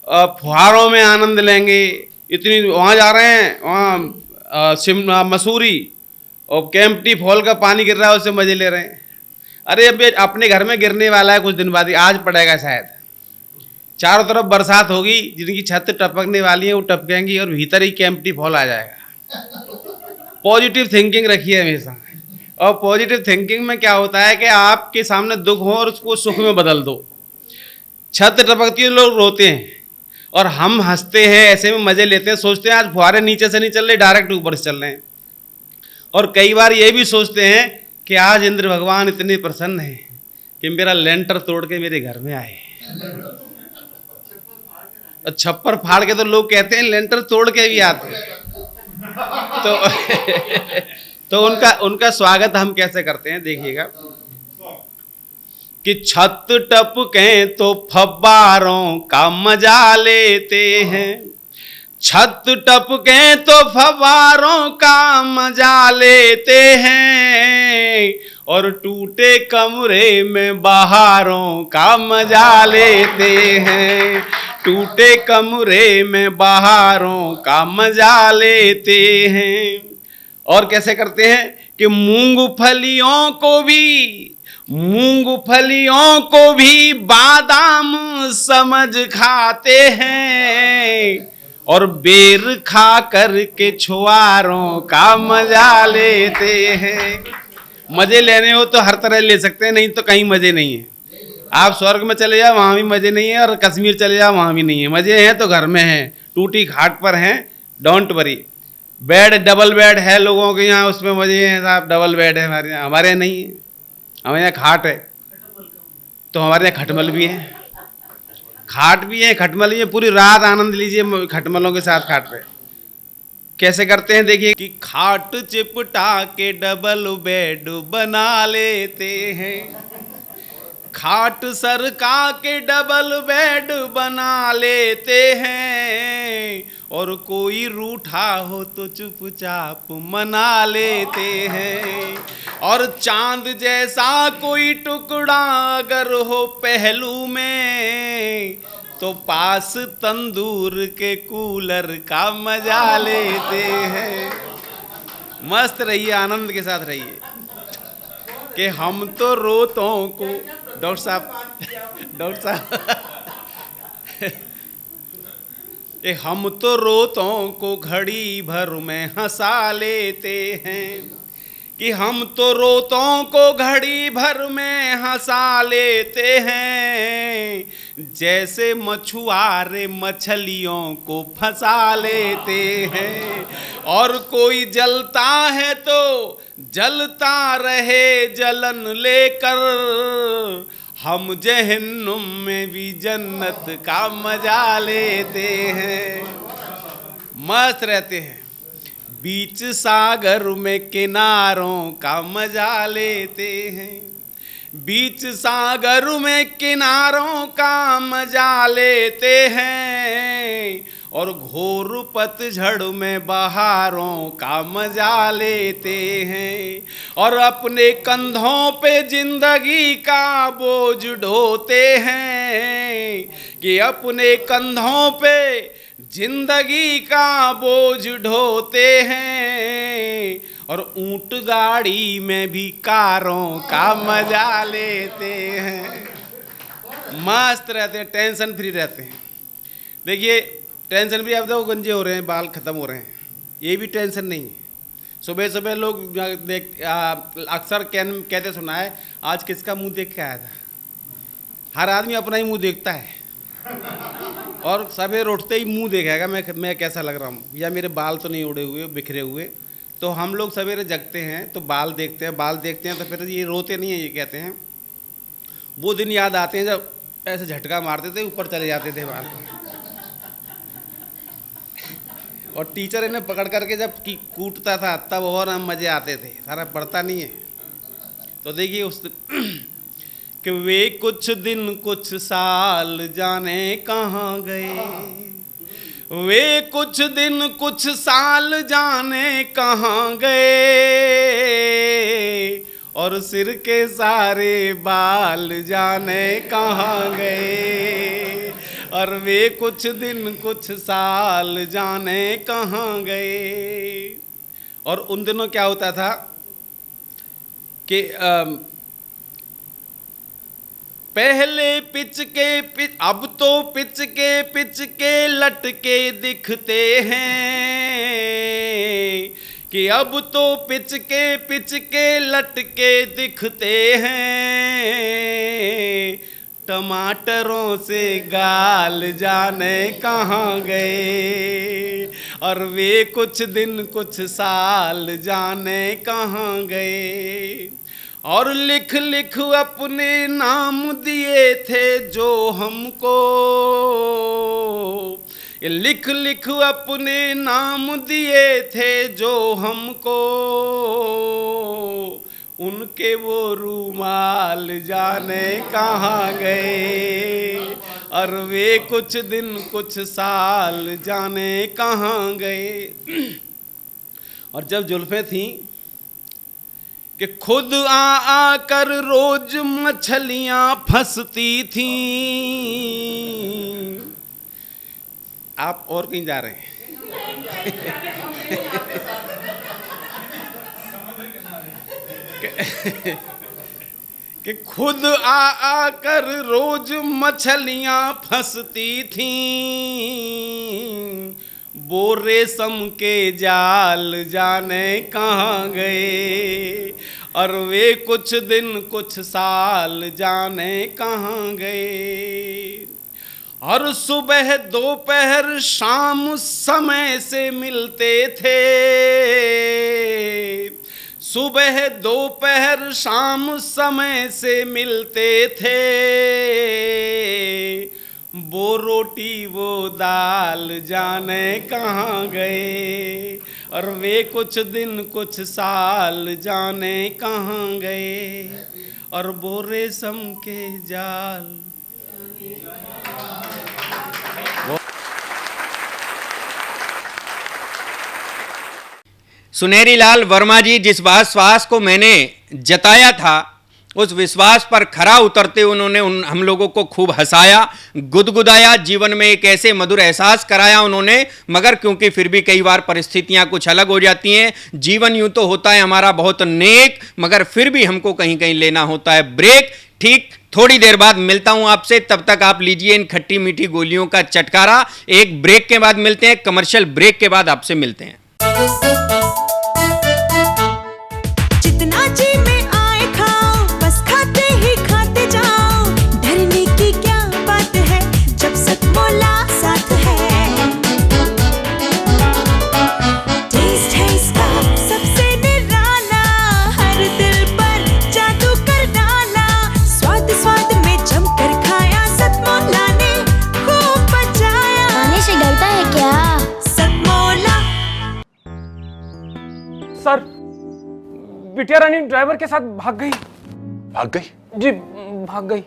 फुहारों में आनंद लेंगे, इतनी वहाँ जा रहे हैं, वहाँ शिमला मसूरी और केम्प्टी फॉल का पानी गिर रहा है, उससे मजे ले रहे हैं। अरे अभी अपने घर में गिरने वाला है कुछ दिन बाद ही, आज पड़ेगा शायद। चारों तरफ बरसात होगी, जिनकी छत टपकने वाली है वो टपकेंगी और भीतर ही केम्प्टी फॉल आ जाएगा। पॉजिटिव थिंकिंग रखिए हमेशा। और पॉजिटिव थिंकिंग में क्या होता है कि आपके सामने दुख हो और उसको सुख में बदल दो। छत टपकती है, लोग रोते हैं और हम हंसते हैं, ऐसे में मजे लेते हैं, सोचते हैं आज फुहारे नीचे से नहीं चल रहे, डायरेक्ट ऊपर से चल रहे हैं। और कई बार ये भी सोचते हैं कि आज इंद्र भगवान इतने प्रसन्न हैं कि मेरा लेंटर तोड़ के मेरे घर में आए। और छप्पर फाड़ के तो लोग कहते हैं लेंटर तोड़ के भी आते हैं। तो उनका स्वागत हम कैसे करते हैं, देखिएगा कि छत टपके तो फव्वारों का मजा लेते हैं, छत टपके तो फव्वारों का मजा लेते हैं, और टूटे कमरे में बहारों का मजा लेते हैं, टूटे कमरे में बहारों का मजा लेते हैं। और कैसे करते हैं कि मूंगफलियों को भी बादाम समझ खाते हैं, और बेर खा कर के छुआरों का मजा लेते हैं। मजे लेने हो तो हर तरह ले सकते हैं, नहीं तो कहीं मजे नहीं है। आप स्वर्ग में चले जाओ वहाँ भी मजे नहीं है, और कश्मीर चले जाओ वहाँ भी नहीं है। मजे हैं तो घर में हैं, टूटी खाट पर हैं, don't worry. Bed double bed है लोगों के यहाँ, उसमें मजे हैं साहब, डबल बेड है हमारे यहाँ नहीं है। हमारे यहाँ खाट है तो हमारे यहाँ खटमल भी है, खाट भी है, खटमल भी है। पूरी रात आनंद लीजिए खटमलों के साथ खाट पे। कैसे करते हैं देखिए कि खाट चिपटा के डबल बेड बना लेते हैं, खाट सरका के डबल बेड बना लेते हैं, और कोई रूठा हो तो चुपचाप मना लेते हैं, और चांद जैसा कोई टुकड़ा अगर हो पहलू में तो पास तंदूर के कूलर का मजा लेते हैं। मस्त रहिए, आनंद के साथ रहिए कि हम तो रोतों को डॉक्टर साहब कि हम तो रोतों को घड़ी भर में हंसा लेते हैं, कि हम तो रोतों को घड़ी भर में हंसा लेते हैं, जैसे मछुआरे मछलियों को फंसा लेते हैं, और कोई जलता है तो जलता रहे जलन लेकर, हम जहन्नुम में भी जन्नत का मजा लेते हैं। मस्त रहते हैं, बीच सागर में किनारों का मजा लेते हैं, बीच सागर में किनारों का मजा लेते हैं, और घोर पतझड़ में बहारों का मजा लेते हैं, और अपने कंधों पे जिंदगी का बोझ ढोते हैं, कि अपने कंधों पे जिंदगी का बोझ ढोते हैं, और ऊंट गाड़ी में भी कारों का मजा लेते हैं। मस्त रहते हैं, टेंशन फ्री रहते हैं। देखिए टेंशन फ्री, अब तो गंजे हो रहे हैं, बाल खत्म हो रहे हैं, ये भी टेंशन नहीं है। सुबह सुबह लोग अक्सर कहते सुना है, आज किसका मुंह देख के आया था। हर आदमी अपना ही मुंह देखता है, और सवेरे उठते ही मुंह देखेगा मैं कैसा लग रहा हूँ, या मेरे बाल तो नहीं उड़े हुए बिखरे हुए। तो हम लोग सवेरे जगते हैं तो बाल देखते हैं तो फिर ये रोते नहीं हैं, ये कहते हैं वो दिन याद आते हैं जब ऐसे झटका मारते थे, ऊपर चले जाते थे बाल, और टीचर इन्हें पकड़ करके जब कूटता था तब और हम मज़े आते थे, सारा पढ़ता नहीं है। तो देखिए उस कि वे कुछ दिन कुछ साल जाने कहाँ गए, वे कुछ दिन कुछ साल जाने कहाँ गए, और सिर के सारे बाल जाने कहाँ गए, और वे कुछ दिन कुछ साल जाने कहाँ गए। और उन दिनों क्या होता था कि पहले पिच अब तो पिच के लटके दिखते हैं कि अब तो पिच के लटके दिखते हैं। टमाटरों से गाल जाने कहाँ गए और वे कुछ दिन कुछ साल जाने कहाँ गए। और लिख लिख अपने नाम दिए थे जो हमको, लिख लिख अपने नाम दिए थे जो हमको, उनके वो रूमाल जाने कहाँ गए और वे कुछ दिन कुछ साल जाने कहाँ गए। और जब जुल्फे थीं कि खुद आ कर रोज मछलियां फंसती थीं। आप और कहीं जा रहे हैं? कि खुद आ कर रोज मछलियां फंसती थीं। वो रेशम के जाल जाने कहाँ गए और वे कुछ दिन कुछ साल जाने कहाँ गए। और सुबह दोपहर शाम समय से मिलते थे, सुबह दोपहर शाम समय से मिलते थे। वो रोटी वो दाल जाने कहाँ गए और वे कुछ दिन कुछ साल जाने कहाँ गए। और वो रेशम के जाल। सुनहरी लाल वर्मा जी जिस विश्वास को मैंने जताया था उस विश्वास पर खरा उतरते उन्होंने हम लोगों को खूब हंसाया, गुदगुदाया, जीवन में एक ऐसे मधुर एहसास कराया उन्होंने। मगर क्योंकि फिर भी कई बार परिस्थितियां कुछ अलग हो जाती हैं, जीवन यूं तो होता है हमारा बहुत नेक, मगर फिर भी हमको कहीं कहीं लेना होता है ब्रेक। ठीक थोड़ी देर बाद मिलता हूं आपसे, तब तक आप लीजिए इन खट्टी मीठी गोलियों का चटकारा। एक ब्रेक के बाद मिलते हैं, कमर्शियल ब्रेक के बाद आपसे मिलते हैं। जितना जी में आए खाओ, बस खाते ही खाते जाओ। डरने की क्या बात है जब सतमोला साथ है। टेस्ट है इसका सबसे निराला, हर दिल पर जादू कर डाला। स्वाद स्वाद में जमकर खाया, सतमोला ने खूब बचाया। खाने से डरता है क्या? सतमोला। सर, बिटिया रानी ड्राइवर के साथ भाग गई। भाग गई? जी भाग गई।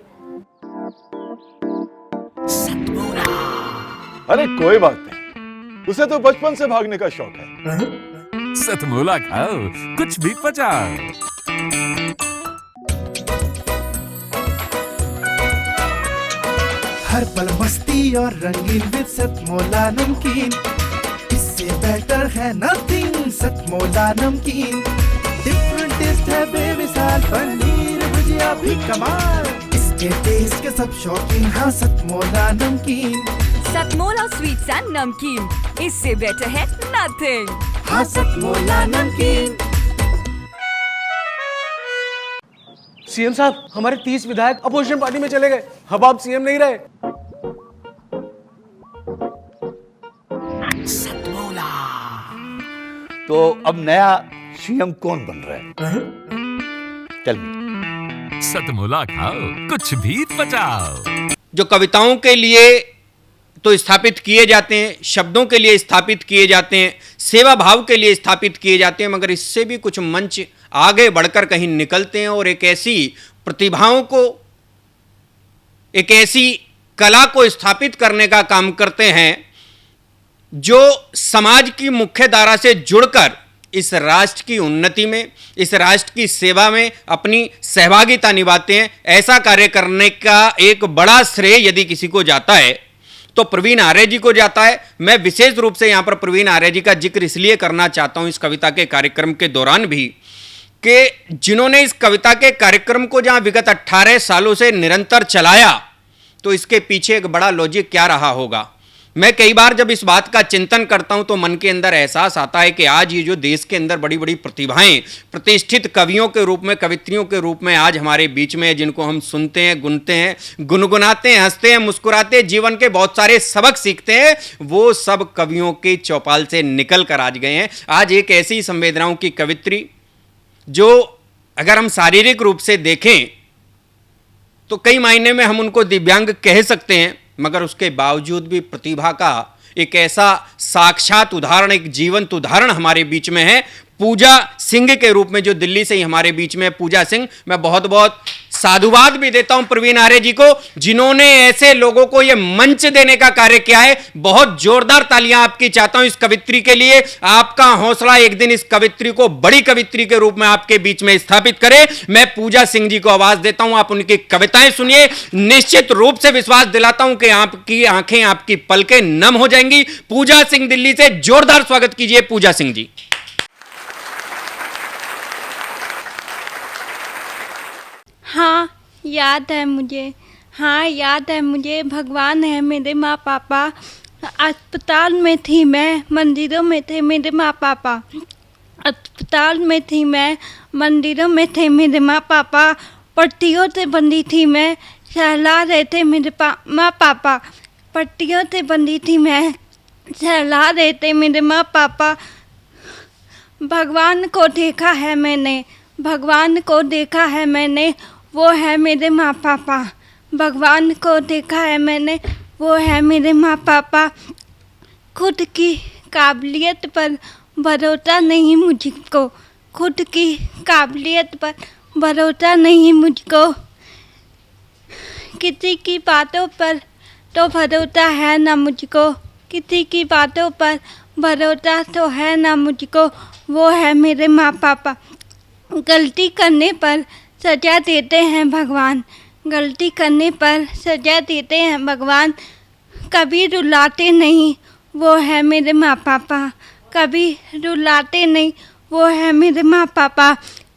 अरे कोई बात नहीं, उसे तो बचपन से भागने का शौक है। सतमोला खाओ, कुछ भी पचाओ। हर पल मस्ती और रंगीन विद सतमोला नमकीन। इससे बेटर है नथिंग, सतमोला नमकीन। डिफरेंट टेस्ट है बेमिसाल, पनीर भुजिया भी कमाल। इसके टेस्ट के सब शौकीन, हाँ सतमोला नमकीन। सतमोला स्वीट्स एंड नमकीन, इससे बेटर है नथिंग। हाँ सतमोला नमकीन। सीएम साहब, हमारे 30 विधायक अपोजिशन पार्टी में चले गए। अब आप सीएम नहीं रहे। तो अब नया सीएम कौन बन रहा है? Tell me. सतमोला खाओ, कुछ भी पचाओ। जो कविताओं के लिए तो स्थापित किए जाते हैं, शब्दों के लिए स्थापित किए जाते हैं, सेवा भाव के लिए स्थापित किए जाते हैं, मगर इससे भी कुछ मंच आगे बढ़कर कहीं निकलते हैं और एक ऐसी प्रतिभाओं को, एक ऐसी कला को स्थापित करने का काम करते हैं जो समाज की मुख्य धारा से जुड़कर इस राष्ट्र की उन्नति में, इस राष्ट्र की सेवा में अपनी सहभागिता निभाते हैं। ऐसा कार्य करने का एक बड़ा श्रेय यदि किसी को जाता है तो प्रवीण आर्य जी को जाता है। मैं विशेष रूप से यहां पर प्रवीण आर्य जी का जिक्र इसलिए करना चाहता हूं इस कविता के कार्यक्रम के दौरान भी, कि जिन्होंने इस कविता के कार्यक्रम को जहां विगत 18 सालों से निरंतर चलाया, तो इसके पीछे एक बड़ा लॉजिक क्या रहा होगा। मैं कई बार जब इस बात का चिंतन करता हूं तो मन के अंदर एहसास आता है कि आज ये जो देश के अंदर बड़ी बड़ी प्रतिभाएं, प्रतिष्ठित कवियों के रूप में, कवित्रियों के रूप में आज हमारे बीच में, जिनको हम सुनते हैं, गुनते हैं, गुनगुनाते हैं, हंसते हैं, मुस्कुराते हैं, जीवन के बहुत सारे सबक सीखते हैं, वो सब कवियों के चौपाल से निकल कर आज गए हैं। आज एक ऐसी संवेदनाओं की कवित्री जो अगर हम शारीरिक रूप से देखें तो कई मायने में हम उनको दिव्यांग कह सकते हैं, मगर उसके बावजूद भी प्रतिभा का एक ऐसा साक्षात उदाहरण, एक जीवंत उदाहरण हमारे बीच में है, पूजा सिंह के रूप में, जो दिल्ली से ही हमारे बीच में है। पूजा सिंह, मैं बहुत बहुत साधुवाद भी देता हूं प्रवीण आर्य जी को, जिन्होंने ऐसे लोगों को यह मंच देने का कार्य किया है। बहुत जोरदार तालियां आपकी चाहता हूं इस कवित्री के लिए। आपका हौसला एक दिन इस कवित्री को बड़ी कवित्री के रूप में आपके बीच में स्थापित करे। मैं पूजा सिंह जी को आवाज देता हूं, आप उनकी कविताएं सुनिए। निश्चित रूप से विश्वास दिलाता हूं कि आपकी आंखें, आपकी पलकें नम हो जाएंगी। पूजा सिंह दिल्ली से जोरदार स्वागत कीजिए पूजा सिंह जी। हाँ याद है मुझे, हाँ याद है मुझे, भगवान है मेरे माँ पापा। अस्पताल में थी मैं, मंदिरों में थे मेरे माँ पापा। अस्पताल में थी मैं, मंदिरों में थे मेरे माँ पापा। पट्टियों से बंधी थी मैं, सहला रहे थे मेरे माँ पापा। पट्टियों से बंधी थी मैं, सहला रहे थे मेरे माँ पापा। भगवान को देखा है मैंने, भगवान को देखा है मैंने, वो है मेरे माँ पापा। भगवान को देखा है मैंने, वो है मेरे माँ पापा। खुद की काबिलियत पर भरोसा नहीं मुझको, खुद की काबिलियत पर भरोसा नहीं मुझको। किसी की बातों पर तो भरोसा है ना मुझको, किसी की बातों पर भरोसा तो है ना मुझको, वो है मेरे माँ पापा। गलती करने पर सजा देते हैं भगवान, गलती करने पर सजा देते हैं भगवान। कभी रुलाते नहीं, वो है मेरे माँ पापा। कभी रुलाते नहीं, वो है मेरे माँ पापा।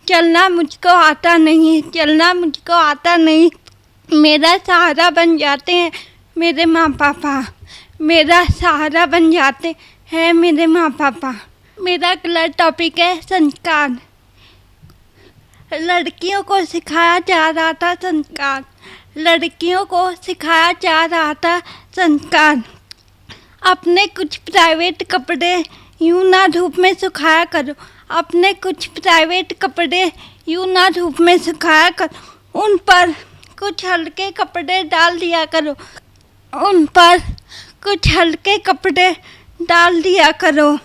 चलना मुझको आता नहीं, चलना मुझको आता नहीं, मेरा सहारा बन जाते हैं मेरे माँ पापा। मेरा सहारा बन जाते हैं मेरे माँ पापा। मेरा अगला टॉपिक है संस्कार। लड़कियों को सिखाया जा रहा था संस्कार, लड़कियों को सिखाया जा रहा था संस्कार। अपने कुछ प्राइवेट कपड़े यूं ना धूप में सुखाया करो, अपने कुछ प्राइवेट कपड़े यूं ना धूप में सुखाया करो। उन पर कुछ हल्के कपड़े डाल दिया करो, उन पर कुछ हल्के कपड़े डाल दिया करो।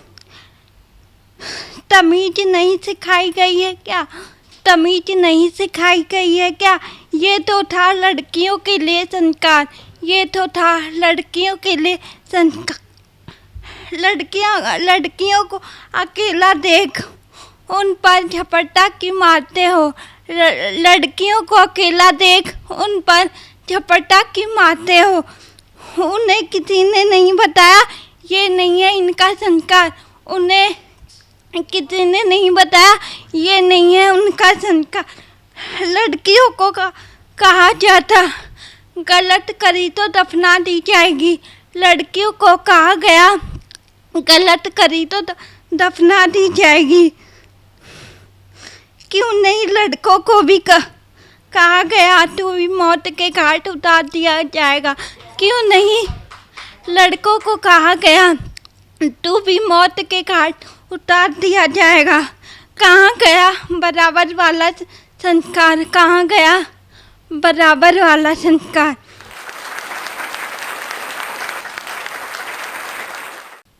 तमीज नहीं सिखाई गई है क्या, तमीज नहीं सिखाई गई है क्या। ये तो था लड़कियों के लिए संस्कार, ये तो था लड़कियों के लिए संस्कार। लड़कियों को अकेला देख उन पर झपट्टा क्यों मारते हो, लड़कियों को अकेला देख उन पर झपट्टा क्यों मारते हो। उन्हें किसी ने नहीं बताया ये नहीं है इनका संस्कार, उन्हें किसी ने नहीं बताया ये नहीं है उनका संस्कार। लड़कियों को कहा जाता गलत करी तो दफना दी जाएगी, लड़कियों को कहा गया गलत करी तो दफना दी जाएगी। क्यों नहीं लड़कों को भी कहा गया तू भी मौत के घाट उतार दिया जाएगा। क्यों नहीं लड़कों को कहा गया तू भी मौत के घाट उतार दिया जाएगा। कहाँ गया बराबर वाला संस्कार, कहाँ गया बराबर वाला संस्कार।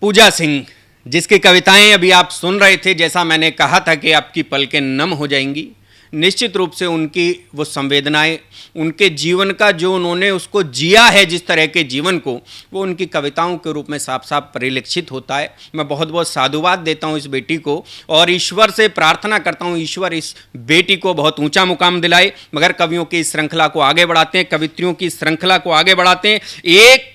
पूजा सिंह, जिसकी कविताएं अभी आप सुन रहे थे, जैसा मैंने कहा था कि आपकी पलकें नम हो जाएंगी। निश्चित रूप से उनकी वो संवेदनाएं, उनके जीवन का जो उन्होंने उसको जिया है, जिस तरह के जीवन को, वो उनकी कविताओं के रूप में साफ साफ परिलक्षित होता है। मैं बहुत बहुत साधुवाद देता हूँ इस बेटी को और ईश्वर से प्रार्थना करता हूँ ईश्वर इस बेटी को बहुत ऊंचा मुकाम दिलाए। मगर कवियों की श्रृंखला को आगे बढ़ाते हैं, कवित्रियों की श्रृंखला को आगे बढ़ाते हैं। एक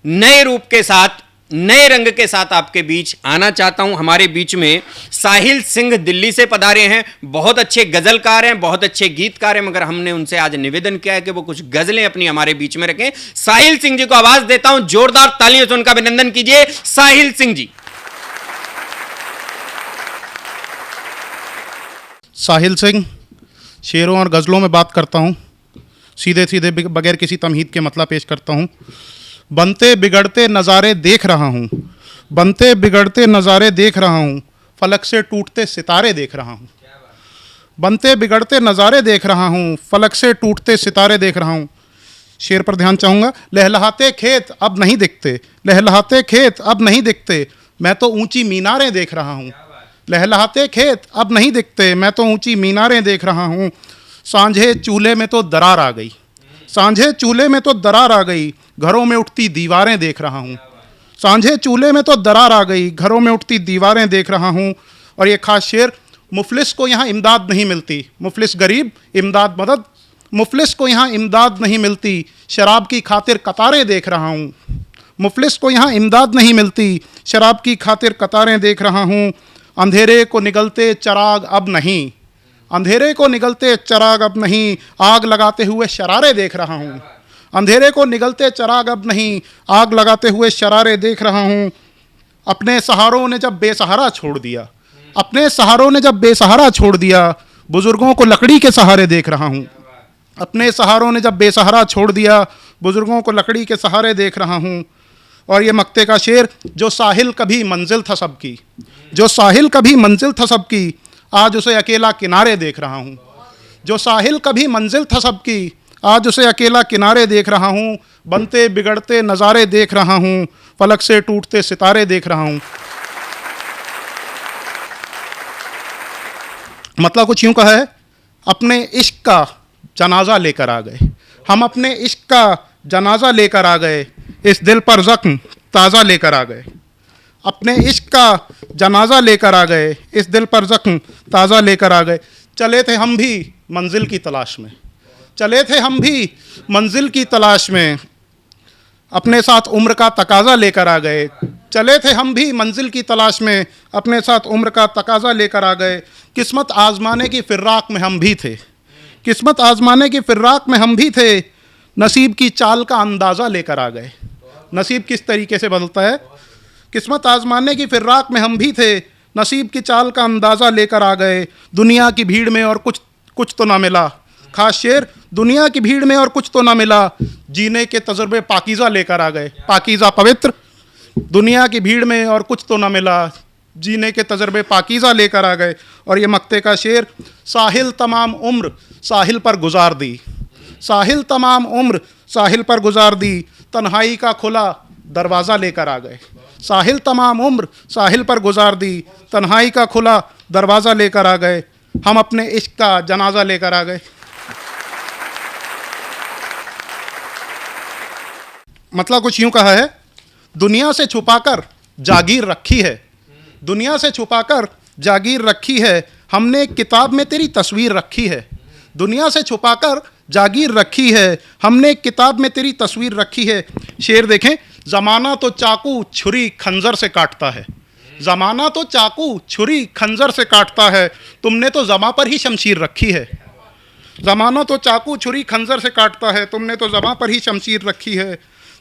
नए रूप के साथ, नए रंग के साथ आपके बीच आना चाहता हूं। हमारे बीच में साहिल सिंह दिल्ली से पधारे हैं। बहुत अच्छे गजलकार हैं, बहुत अच्छे गीतकार हैं, मगर हमने उनसे आज निवेदन किया है कि वो कुछ गजलें अपनी हमारे बीच में रखें। साहिल सिंह जी को आवाज देता हूं, जोरदार तालियों से उनका अभिनंदन कीजिए। साहिल सिंह जी। साहिल सिंह शेरों और गज़लों में बात करता हूँ, सीधे सीधे बगैर किसी तमहीद के मतलब पेश करता हूँ। बनते बिगड़ते नज़ारे देख रहा हूँ, बनते बिगड़ते नज़ारे देख रहा हूँ, फलक से टूटते सितारे देख रहा हूँ। बनते बिगड़ते नज़ारे देख रहा हूँ, फलक से टूटते सितारे देख रहा हूँ। शेर पर ध्यान चाहूँगा। लहलहाते खेत अब नहीं दिखते, लहलहाते खेत अब नहीं दिखते, मैं तो ऊंची मीनारें देख रहा हूँ। लहलहाते खेत अब नहीं दिखते, मैं तो ऊंची मीनारें देख रहा हूँ। सांझे चूल्हे में तो दरार आ गई, सांझे चूल्हे में तो दरार आ गई, घरों में उठती दीवारें देख रहा हूँ। सांझे चूल्हे में तो दरार आ गई, घरों में उठती दीवारें देख रहा हूँ। और ये खास शेर, मुफलिस को यहाँ इमदाद नहीं मिलती, मुफलिस गरीब इमदाद मदद, मुफलिस को यहाँ इमदाद नहीं मिलती, शराब की खातिर कतारें देख रहा हूँ। मुफलिस को यहाँ इमदाद नहीं मिलती, शराब की खातिर कतारें देख रहा हूँ। अंधेरे को निगलते चराग अब नहीं, अंधेरे को निगलते चराग अब नहीं, आग लगाते हुए शरारे देख रहा हूँ। अंधेरे को निगलते चराग अब नहीं, आग लगाते हुए शरारे देख रहा हूँ। अपने सहारों ने जब बेसहारा छोड़ दिया, अपने सहारों ने जब बेसहारा छोड़ दिया, बुजुर्गों को लकड़ी के सहारे देख रहा हूँ। अपने सहारों ने जब बेसहारा छोड़ दिया, बुजुर्गों को लकड़ी के सहारे देख रहा हूँ। और ये मक्ते का शेर, जो साहिल कभी मंजिल था सबकी, जो साहिल कभी मंजिल था सबकी, आज उसे अकेला किनारे देख रहा हूँ। जो साहिल कभी मंजिल था सबकी, आज उसे अकेला किनारे देख रहा हूँ। बनते बिगड़ते नज़ारे देख रहा हूँ, फलक से टूटते सितारे देख रहा हूँ। मतलब कुछ यूँ कहा है, अपने इश्क का जनाजा लेकर आ गए, हम अपने इश्क का जनाजा लेकर आ गए, इस दिल पर जख्म ताज़ा लेकर आ गए। अपने इश्क का जनाजा लेकर आ गए, इस दिल पर जख्म ताज़ा लेकर आ गए। चले थे हम भी मंजिल की तलाश में, चले थे हम भी मंजिल की तलाश में, अपने साथ उम्र का तकाजा लेकर आ गए। चले थे हम भी मंजिल की तलाश में, अपने साथ उम्र का तकाजा लेकर आ गए। किस्मत आजमाने की फिराक में हम भी थे, किस्मत आजमाने की फिराक में हम भी थे, नसीब की चाल का अंदाज़ा लेकर आ गए। नसीब किस तरीके से बदलता है। किस्मत आजमाने की फिराक में हम भी थे, नसीब की चाल का अंदाज़ा लेकर आ गए। दुनिया की भीड़ में और कुछ तो ना मिला। खास शेर, दुनिया की भीड़ में और कुछ तो ना मिला, जीने के तजुर्बे पाकीज़ा लेकर आ गए। पाकीज़ा पवित्र, दुनिया की भीड़ में और कुछ तो ना मिला, जीने के तजुर्बे पाकीज़ा लेकर आ गए। और ये मक्ते का शेर, साहिल तमाम उम्र साहिल पर गुजार दी, साहिल तमाम उम्र साहिल पर गुजार दी, तन्हाई का खुला दरवाज़ा लेकर आ गए। साहिल तमाम उम्र साहिल पर गुजार दी, तन्हाई का खुला दरवाज़ा लेकर आ गए, हम अपने इश्क का जनाजा लेकर आ गए। मतलब कुछ यूँ कहा है, दुनिया से छुपाकर जागीर रखी है, दुनिया से छुपाकर जागीर रखी है, हमने किताब में तेरी तस्वीर रखी है। दुनिया से छुपाकर जागीर रखी है, हमने किताब में तेरी तस्वीर रखी है। शेर देखें, ज़माना तो चाकू छुरी खंजर से काटता है, ज़माना तो चाकू छुरी खंजर से काटता है, तुमने तो ज़मा पर ही शमशीर रखी है। ज़माना तो चाकू छुरी खंजर से काटता है, तुमने तो ज़मा पर ही शमशीर रखी है।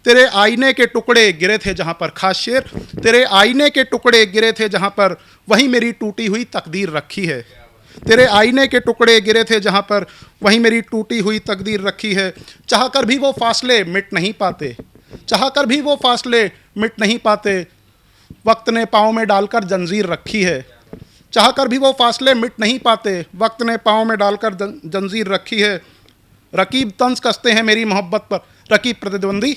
तेरे आईने के टुकड़े गिरे थे जहाँ पर, खास शेर, तेरे आईने के टुकड़े गिरे थे जहाँ पर, वहीं मेरी टूटी हुई तकदीर रखी है। तेरे आईने के टुकड़े गिरे थे जहाँ पर, वहीं मेरी टूटी हुई तकदीर रखी है। चाह कर भी वो फासले मिट नहीं पाते, चाह कर भी वो फासले मिट नहीं पाते, वक्त ने पाँव में डालकर जंजीर रखी है। चाह कर भी वो फासले मिट नहीं पाते, वक्त ने पाँव में डालकर जंजीर रखी है। रकीब तंज कसते हैं मेरी मोहब्बत पर, रकीब प्रतिद्वंदी,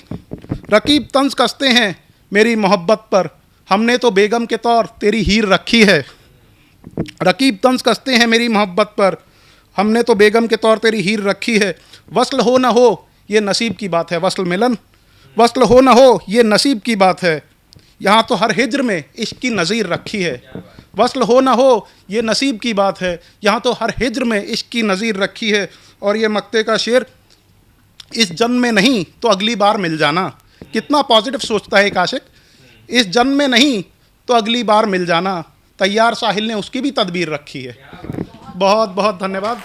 रकीब तंज कसते हैं मेरी मोहब्बत पर, हमने तो बेगम के तौर तेरी हीर रखी है। रकीब तंज कसते हैं मेरी मोहब्बत पर, हमने तो बेगम के तौर तेरी हीर रखी है। वस्ल हो ना हो ये नसीब की बात है, वस्ल मिलन, वस्ल हो ना हो ये नसीब की बात है, यहाँ तो हर हिज्र में इश्क की नज़ीर रखी है। वस्ल हो ना हो ये नसीब की बात है, यहाँ तो हर हिज्र में इश्क की नज़ीर रखी है। और ये मक्ते का शेर, इस जन्म में नहीं तो अगली बार मिल जाना, कितना पॉजिटिव सोचता है एक आशिक। इस जन्म में नहीं तो अगली बार मिल जाना, तैयार साहिल ने उसकी भी तदबीर रखी है। बहुत बहुत धन्यवाद।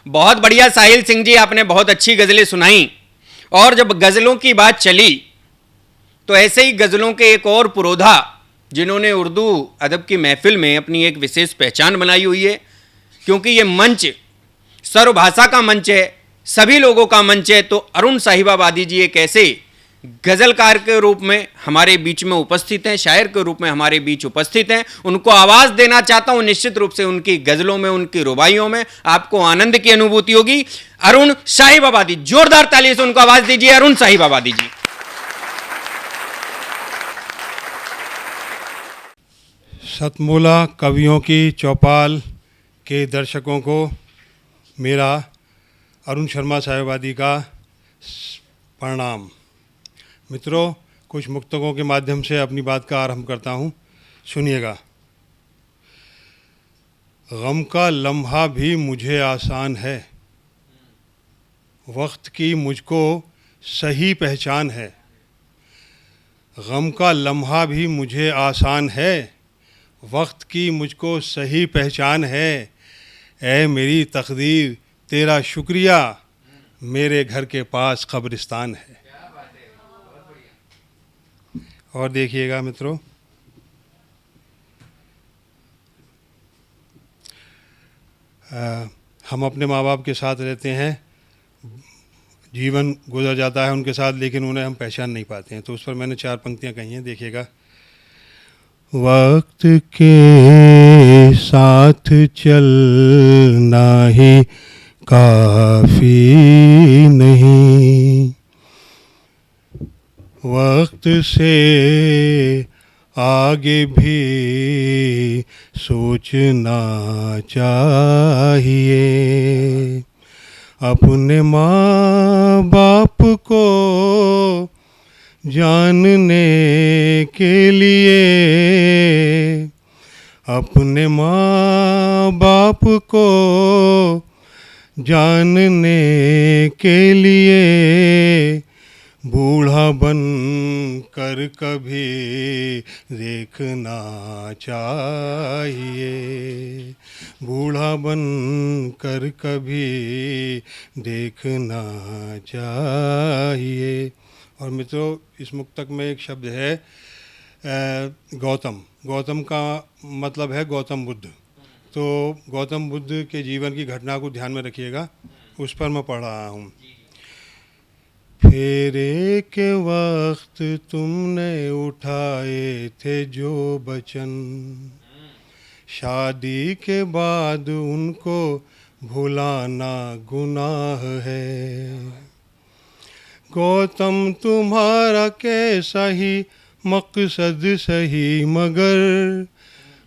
बहुत बढ़िया साहिल सिंह जी, आपने बहुत अच्छी गज़लें सुनाई। और जब गज़लों की बात चली तो ऐसे ही गज़लों के एक और पुरोधा जिन्होंने उर्दू अदब की महफिल में अपनी एक विशेष पहचान बनाई हुई है, क्योंकि ये मंच सर्वभाषा का मंच है, सभी लोगों का मंच है। तो अरुण साहिबाबादी जी एक ऐसे गज़लकार के रूप में हमारे बीच में उपस्थित हैं, शायर के रूप में हमारे बीच उपस्थित हैं। उनको आवाज़ देना चाहता हूं। निश्चित रूप से उनकी गज़लों में, उनकी रुबाइयों में आपको आनंद की अनुभूति होगी। अरुण साहिबाबादी, जोरदार ताली से उनको आवाज़ दीजिए। अरुण साहिबाबादी जी। सतमोला कवियों की चौपाल के दर्शकों को मेरा अरुण शर्मा साहिबाबादी का प्रणाम। मित्रों, कुछ मुक्तकों के माध्यम से अपनी बात का आरंभ करता हूँ, सुनिएगा। गम का लम्हा भी मुझे आसान है, वक्त की मुझको सही पहचान है। गम का लम्हा भी मुझे आसान है, वक्त की मुझको सही पहचान है। ऐ मेरी तकदीर तेरा शुक्रिया, मेरे घर के पास कब्रिस्तान है। और देखिएगा मित्रों, हम अपने माँ बाप के साथ रहते हैं, जीवन गुजर जाता है उनके साथ, लेकिन उन्हें हम पहचान नहीं पाते हैं। तो उस पर मैंने 4 पंक्तियाँ कही हैं, देखिएगा। वक्त के साथ चलना ही काफ़ी नहीं, वक्त से आगे भी सोचना चाहिए। अपने माँ बाप को जानने के लिए, अपने माँ बाप को जानने के लिए बूढ़ा बन कर कभी देखना चाहिए। बूढ़ा बन कर कभी देखना चाहिए। और मित्रों, इस मुक्तक में एक शब्द है गौतम। गौतम का मतलब है गौतम बुद्ध। तो गौतम बुद्ध के जीवन की घटना को ध्यान में रखिएगा, उस पर मैं पढ़ रहा हूँ। फेरे के वक्त तुमने उठाए थे जो बचन, शादी के बाद उनको भुलाना गुनाह है। गौतम तुम्हारा कैसा ही मकसद सही, मगर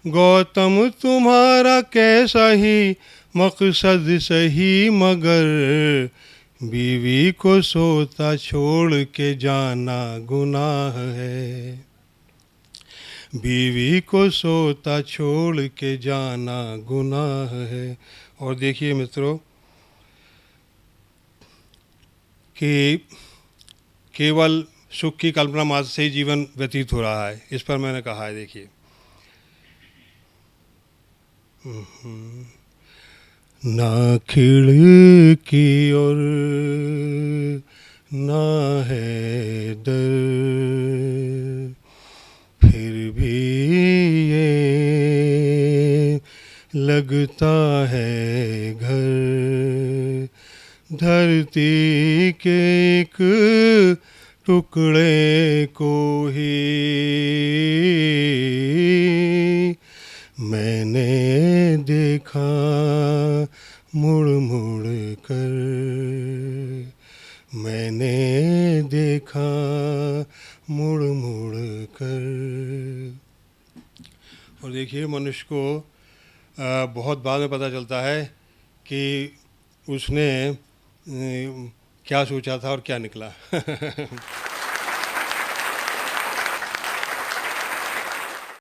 गौतम तुम्हारा कैसा ही मकसद सही, मगर बीवी को सोता छोड़ के जाना गुनाह है। बीवी को सोता छोड़ के जाना गुनाह है। और देखिए मित्रों कि केवल सुख की कल्पना मात्र से ही जीवन व्यतीत हो रहा है, इस पर मैंने कहा है। देखिए, ना खिड़की और ना है दर, फिर भी ये लगता है घर। धरती के एक टुकड़े को ही मैंने देखा मुड़ मुड़ कर, मैंने देखा मुड़ मुड़ कर। और देखिए, मनुष्य को बहुत बाद में पता चलता है कि उसने क्या सोचा था और क्या निकला।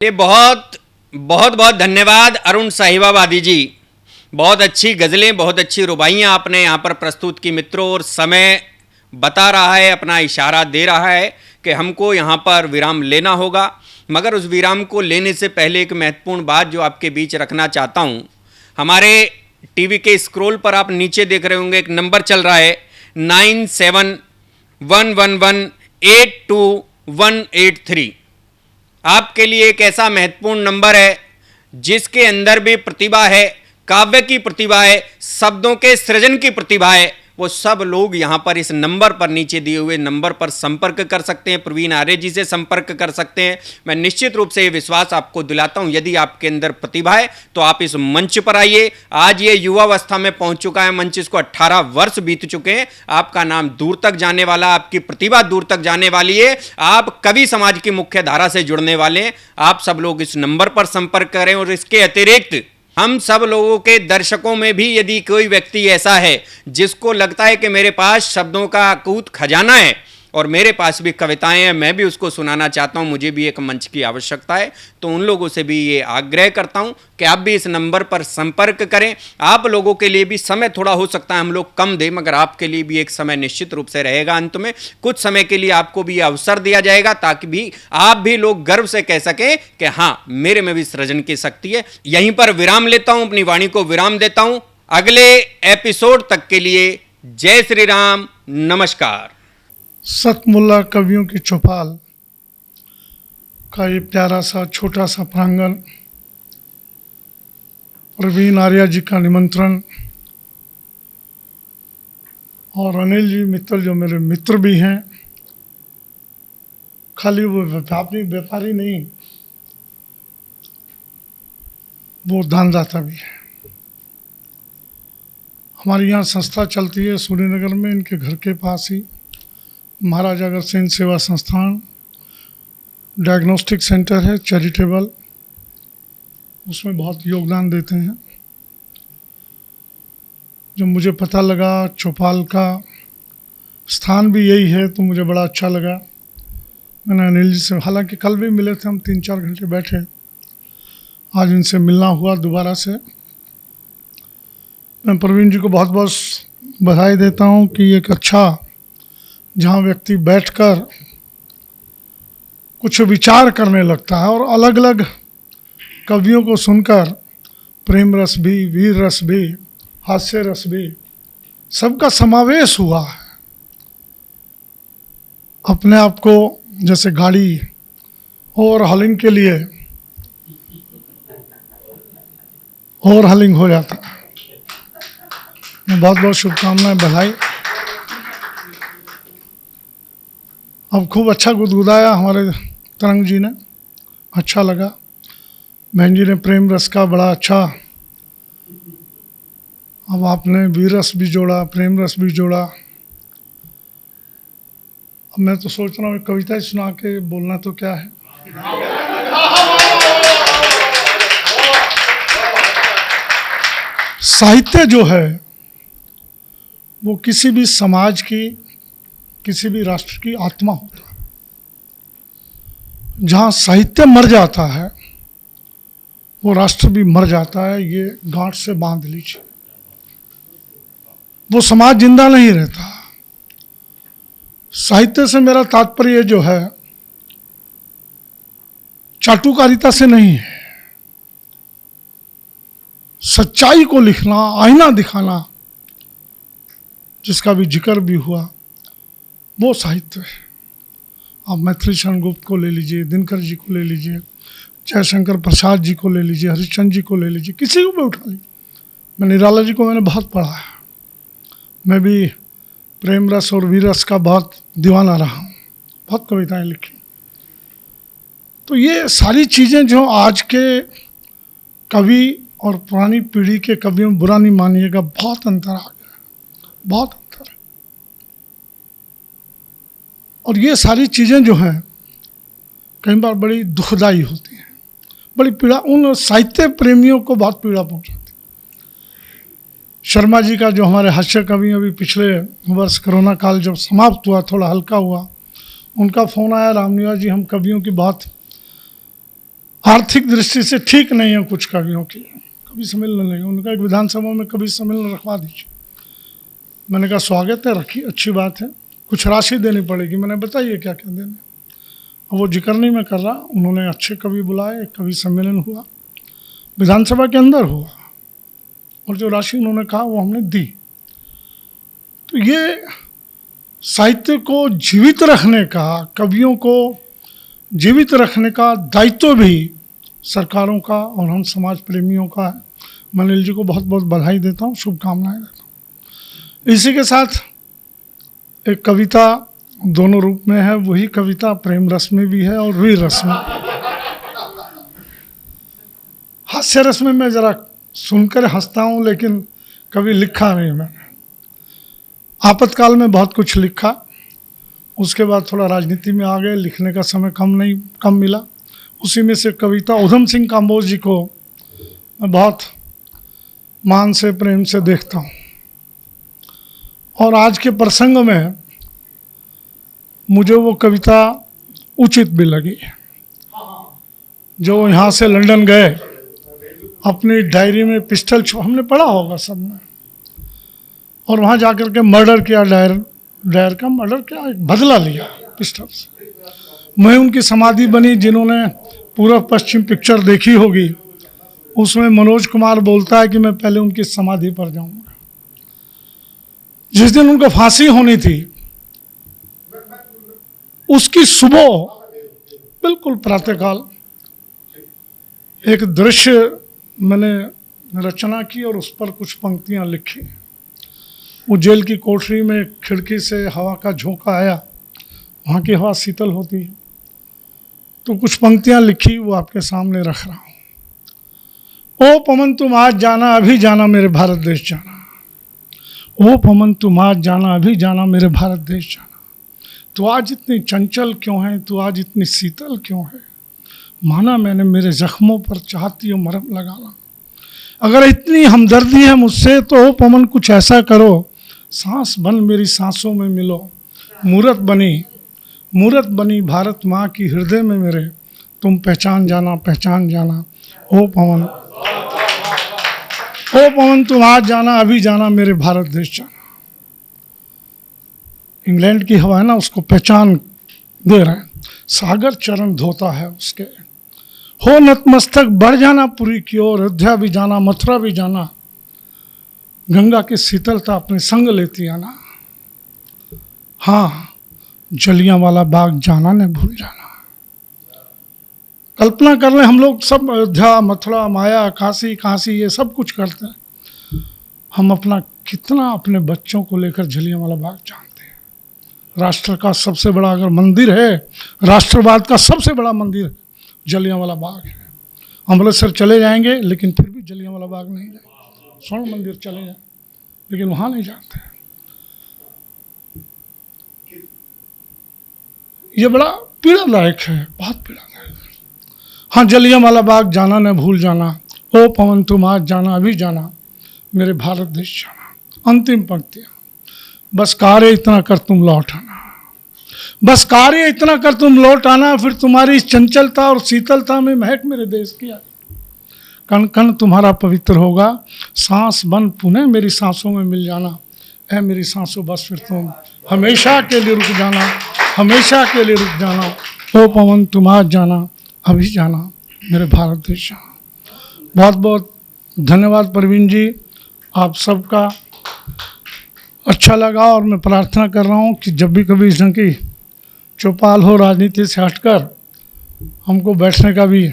ये बहुत बहुत बहुत धन्यवाद अरुण साहिबाबादी जी। बहुत अच्छी गज़लें, बहुत अच्छी रुबाइयाँ आपने यहाँ पर प्रस्तुत की मित्रों, और समय बता रहा है, अपना इशारा दे रहा है कि हमको यहाँ पर विराम लेना होगा। मगर उस विराम को लेने से पहले एक महत्वपूर्ण बात जो आपके बीच रखना चाहता हूँ। हमारे टीवी के स्क्रॉल पर आप नीचे देख रहे होंगे, एक नंबर चल रहा है 9711182183। आपके लिए एक ऐसा महत्वपूर्ण नंबर है जिसके अंदर भी प्रतिभा है, काव्य की प्रतिभा है, शब्दों के सृजन की प्रतिभा है। वो सब लोग यहाँ पर इस नंबर पर, नीचे दिए हुए नंबर पर संपर्क कर सकते हैं, प्रवीण आर्य जी से संपर्क कर सकते हैं। मैं निश्चित रूप से ये विश्वास आपको दिलाता हूँ, यदि आपके अंदर प्रतिभा है तो आप इस मंच पर आइए। आज ये युवावस्था में पहुंच चुका है मंच, इसको 18 वर्ष बीत चुके हैं। आपका नाम दूर तक जाने वाला, आपकी प्रतिभा दूर तक जाने वाली है। आप कवि समाज की मुख्य धारा से जुड़ने वाले हैं। आप सब लोग इस नंबर पर संपर्क करें। और इसके अतिरिक्त हम सब लोगों के दर्शकों में भी यदि कोई व्यक्ति ऐसा है जिसको लगता है कि मेरे पास शब्दों का अकूत खजाना है और मेरे पास भी कविताएं हैं, मैं भी उसको सुनाना चाहता हूं, मुझे भी एक मंच की आवश्यकता है, तो उन लोगों से भी ये आग्रह करता हूं कि आप भी इस नंबर पर संपर्क करें। आप लोगों के लिए भी समय थोड़ा हो सकता है हम लोग कम दें, मगर आपके लिए भी एक समय निश्चित रूप से रहेगा। अंत में कुछ समय के लिए आपको भी अवसर दिया जाएगा ताकि भी आप भी लोग गर्व से कह सकें कि हाँ, मेरे में भी सृजन की शक्ति है। यहीं पर विराम लेता हूं, अपनी वाणी को विराम देता हूं। अगले एपिसोड तक के लिए जय श्री राम, नमस्कार। सतमुल्ला कवियों की चौपाल का ये प्यारा सा छोटा सा प्रांगण, प्रवीण आर्या जी का निमंत्रण और अनिल जी मित्तल जो मेरे मित्र भी हैं, खाली वो व्यापारी नहीं, वो दानदाता भी है। हमारी यहाँ संस्था चलती है सूर्यनगर में, इनके घर के पास ही महाराजा अग्रसेन सेवा संस्थान डायग्नोस्टिक सेंटर है, चैरिटेबल, उसमें बहुत योगदान देते हैं। जब मुझे पता लगा चौपाल का स्थान भी यही है तो मुझे बड़ा अच्छा लगा। मैंने अनिल जी से, हालांकि कल भी मिले थे हम, 3-4 घंटे बैठे, आज इनसे मिलना हुआ दोबारा से। मैं प्रवीण जी को बहुत बहुत बधाई देता हूँ कि एक अच्छा, जहाँ व्यक्ति बैठकर कुछ विचार करने लगता है और अलग अलग कवियों को सुनकर प्रेम रस भी, वीर रस भी, हास्य रस भी, सबका समावेश हुआ है। अपने आप को जैसे गाड़ी ओवर हॉलिंग के लिए ओवर हॉलिंग हो जाता है। बहुत बहुत शुभकामनाएं, बधाई। अब खूब अच्छा गुदगुदाया हमारे तरंग जी ने, अच्छा लगा। बहन जी ने प्रेम रस का बड़ा अच्छा, अब आपने वीर रस भी जोड़ा, प्रेम रस भी जोड़ा। अब मैं तो सोच रहा हूँ कविता ही सुना के बोलना तो क्या है। साहित्य जो है वो किसी भी समाज की, किसी भी राष्ट्र की आत्मा होता है। जहाँ साहित्य मर जाता है वो राष्ट्र भी मर जाता है। ये गांठ से बांध लीजिए, वो समाज जिंदा नहीं रहता। साहित्य से मेरा तात्पर्य जो है चाटुकारिता से नहीं है, सच्चाई को लिखना, आईना दिखाना, जिसका भी जिक्र भी हुआ, वो साहित्य है। आप मैथिली शरण गुप्त को ले लीजिए, दिनकर जी को ले लीजिए, जयशंकर प्रसाद जी को ले लीजिए, हरिश्चंद्र जी को ले लीजिए, किसी को भी उठा लीजिए। मैं निराला जी को मैंने बहुत पढ़ा है, मैं भी प्रेम रस और वीर रस का बहुत दीवाना रहा हूँ, बहुत कविताएं लिखी। तो ये सारी चीज़ें जो आज के कवि और पुरानी पीढ़ी के कवियों में, बुरा नहीं मानिएगा, बहुत अंतर आ गया, बहुत अंतर है। और ये सारी चीज़ें जो हैं कई बार बड़ी दुखदाई होती हैं, बड़ी पीड़ा, उन साहित्य प्रेमियों को बहुत पीड़ा पहुंचाती। शर्मा जी का जो हमारे हास्य कवि अभी पिछले वर्ष कोरोना काल जब समाप्त हुआ, थोड़ा हल्का हुआ, उनका फ़ोन आया, रामनिवास जी हम कवियों की बहुत आर्थिक दृष्टि से ठीक नहीं है, कुछ कवियों की कभी सम्मेलन नहीं, उनका एक विधानसभा में कभी सम्मेलन रखवा दीजिए। मैंने कहा स्वागत है, रखिए, अच्छी बात है, कुछ राशि देनी पड़ेगी। मैंने बताइए क्या क्या देने। अब वो जिक्र नहीं मैं कर रहा, उन्होंने अच्छे कवि बुलाए, कवि सम्मेलन हुआ, विधानसभा के अंदर हुआ, और जो राशि उन्होंने कहा वो हमने दी। तो ये साहित्य को जीवित रखने का, कवियों को जीवित रखने का दायित्व भी सरकारों का और हम समाज प्रेमियों का है। मैं अनिल जी को बहुत बहुत बधाई देता हूँ, शुभकामनाएं देता हूँ। इसी के साथ एक कविता दोनों रूप में है, वही कविता प्रेम रस में भी है और वीर रस में। हास्य रस में मैं जरा सुनकर हंसता हूँ, लेकिन कभी लिखा नहीं मैंने। आपातकाल में बहुत कुछ लिखा, उसके बाद थोड़ा राजनीति में आ गए, लिखने का समय कम मिला। उसी में से कविता उधम सिंह काम्बोज जी को मैं बहुत मान से प्रेम से देखता हूँ, और आज के प्रसंग में मुझे वो कविता उचित भी लगी। जो यहाँ से लंदन गए, अपनी डायरी में पिस्टल हमने पढ़ा होगा सबने, और वहाँ जाकर के मर्डर किया, डायर का मर्डर किया, एक बदला लिया पिस्टल से। मैं उनकी समाधि बनी, जिन्होंने पूर्व पश्चिम पिक्चर देखी होगी, उसमें मनोज कुमार बोलता है कि मैं पहले उनकी समाधि पर जाऊंगा। जिस दिन उनको फांसी होनी थी, उसकी सुबह बिल्कुल प्रातःकाल एक दृश्य मैंने रचना की और उस पर कुछ पंक्तियां लिखी। वो जेल की कोठरी में खिड़की से हवा का झोंका आया, वहाँ की हवा शीतल होती है, तो कुछ पंक्तियां लिखी, वो आपके सामने रख रहा हूँ। ओ पवन तुम आज जाना, अभी जाना मेरे भारत देश जाना। ओ पवन तुम आज जाना, अभी जाना मेरे भारत देश जाना। तू आज इतनी चंचल क्यों है, तू आज इतनी शीतल क्यों है, माना मैंने मेरे जख्मों पर चाहती हो मरहम लगाना। अगर इतनी हमदर्दी है मुझसे तो ओ पवन कुछ ऐसा करो, सांस बन मेरी सांसों में मिलो। मूरत बनी भारत माँ की हृदय में मेरे, तुम पहचान जाना। ओ पवन तुम आज जाना, अभी जाना मेरे भारत देश जाना। इंग्लैंड की हवा है ना, उसको पहचान दे रहे हैं। सागर चरण धोता है उसके, हो नतमस्तक बढ़ जाना पुरी की ओर। अयोध्या भी जाना, मथुरा भी जाना, गंगा की शीतलता अपने संग लेती आना। हाँ, जलियांवाला बाग जाना न भूल जाना। कल्पना कर लें, हम लोग सब अयोध्या, मथुरा, माया, काशी ये सब कुछ करते हैं। हम अपना कितना अपने बच्चों को लेकर जलियांवाला बाग जानते हैं। राष्ट्र का सबसे बड़ा अगर मंदिर है, राष्ट्रवाद का सबसे बड़ा मंदिर जलियांवाला बाग है। अमृतसर चले जाएंगे लेकिन फिर भी जलियांवाला बाग नहीं जाएंगे। स्वर्ण मंदिर चले जाए लेकिन वहाँ नहीं जाते। ये बड़ा पीड़ादायक है, बहुत पीड़ादायक। हाँ, जलियांवाला बाग जाना न भूल जाना। ओ पवन तुम आज जाना, अभी जाना मेरे भारत देश जाना। अंतिम पंक्तियाँ, बस कार्य इतना कर तुम लौट आना। बस कार्य इतना कर तुम लौट आना, फिर तुम्हारी इस चंचलता और शीतलता में महक मेरे देश की आई। कण कण तुम्हारा पवित्र होगा, सांस बन पुनः मेरी सांसों में मिल जाना। ऐ मेरी सांसों बस फिर तुम हमेशा के लिए रुक जाना, हमेशा के लिए रुक जाना। ओ पवन तुम आज जाना, अभी जाना मेरे भारत देश जाना। बहुत बहुत धन्यवाद प्रवीण जी, आप सबका अच्छा लगा। और मैं प्रार्थना कर रहा हूँ कि जब भी कभी इस ढंग की चौपाल हो, राजनीति से हटकर हमको बैठने का भी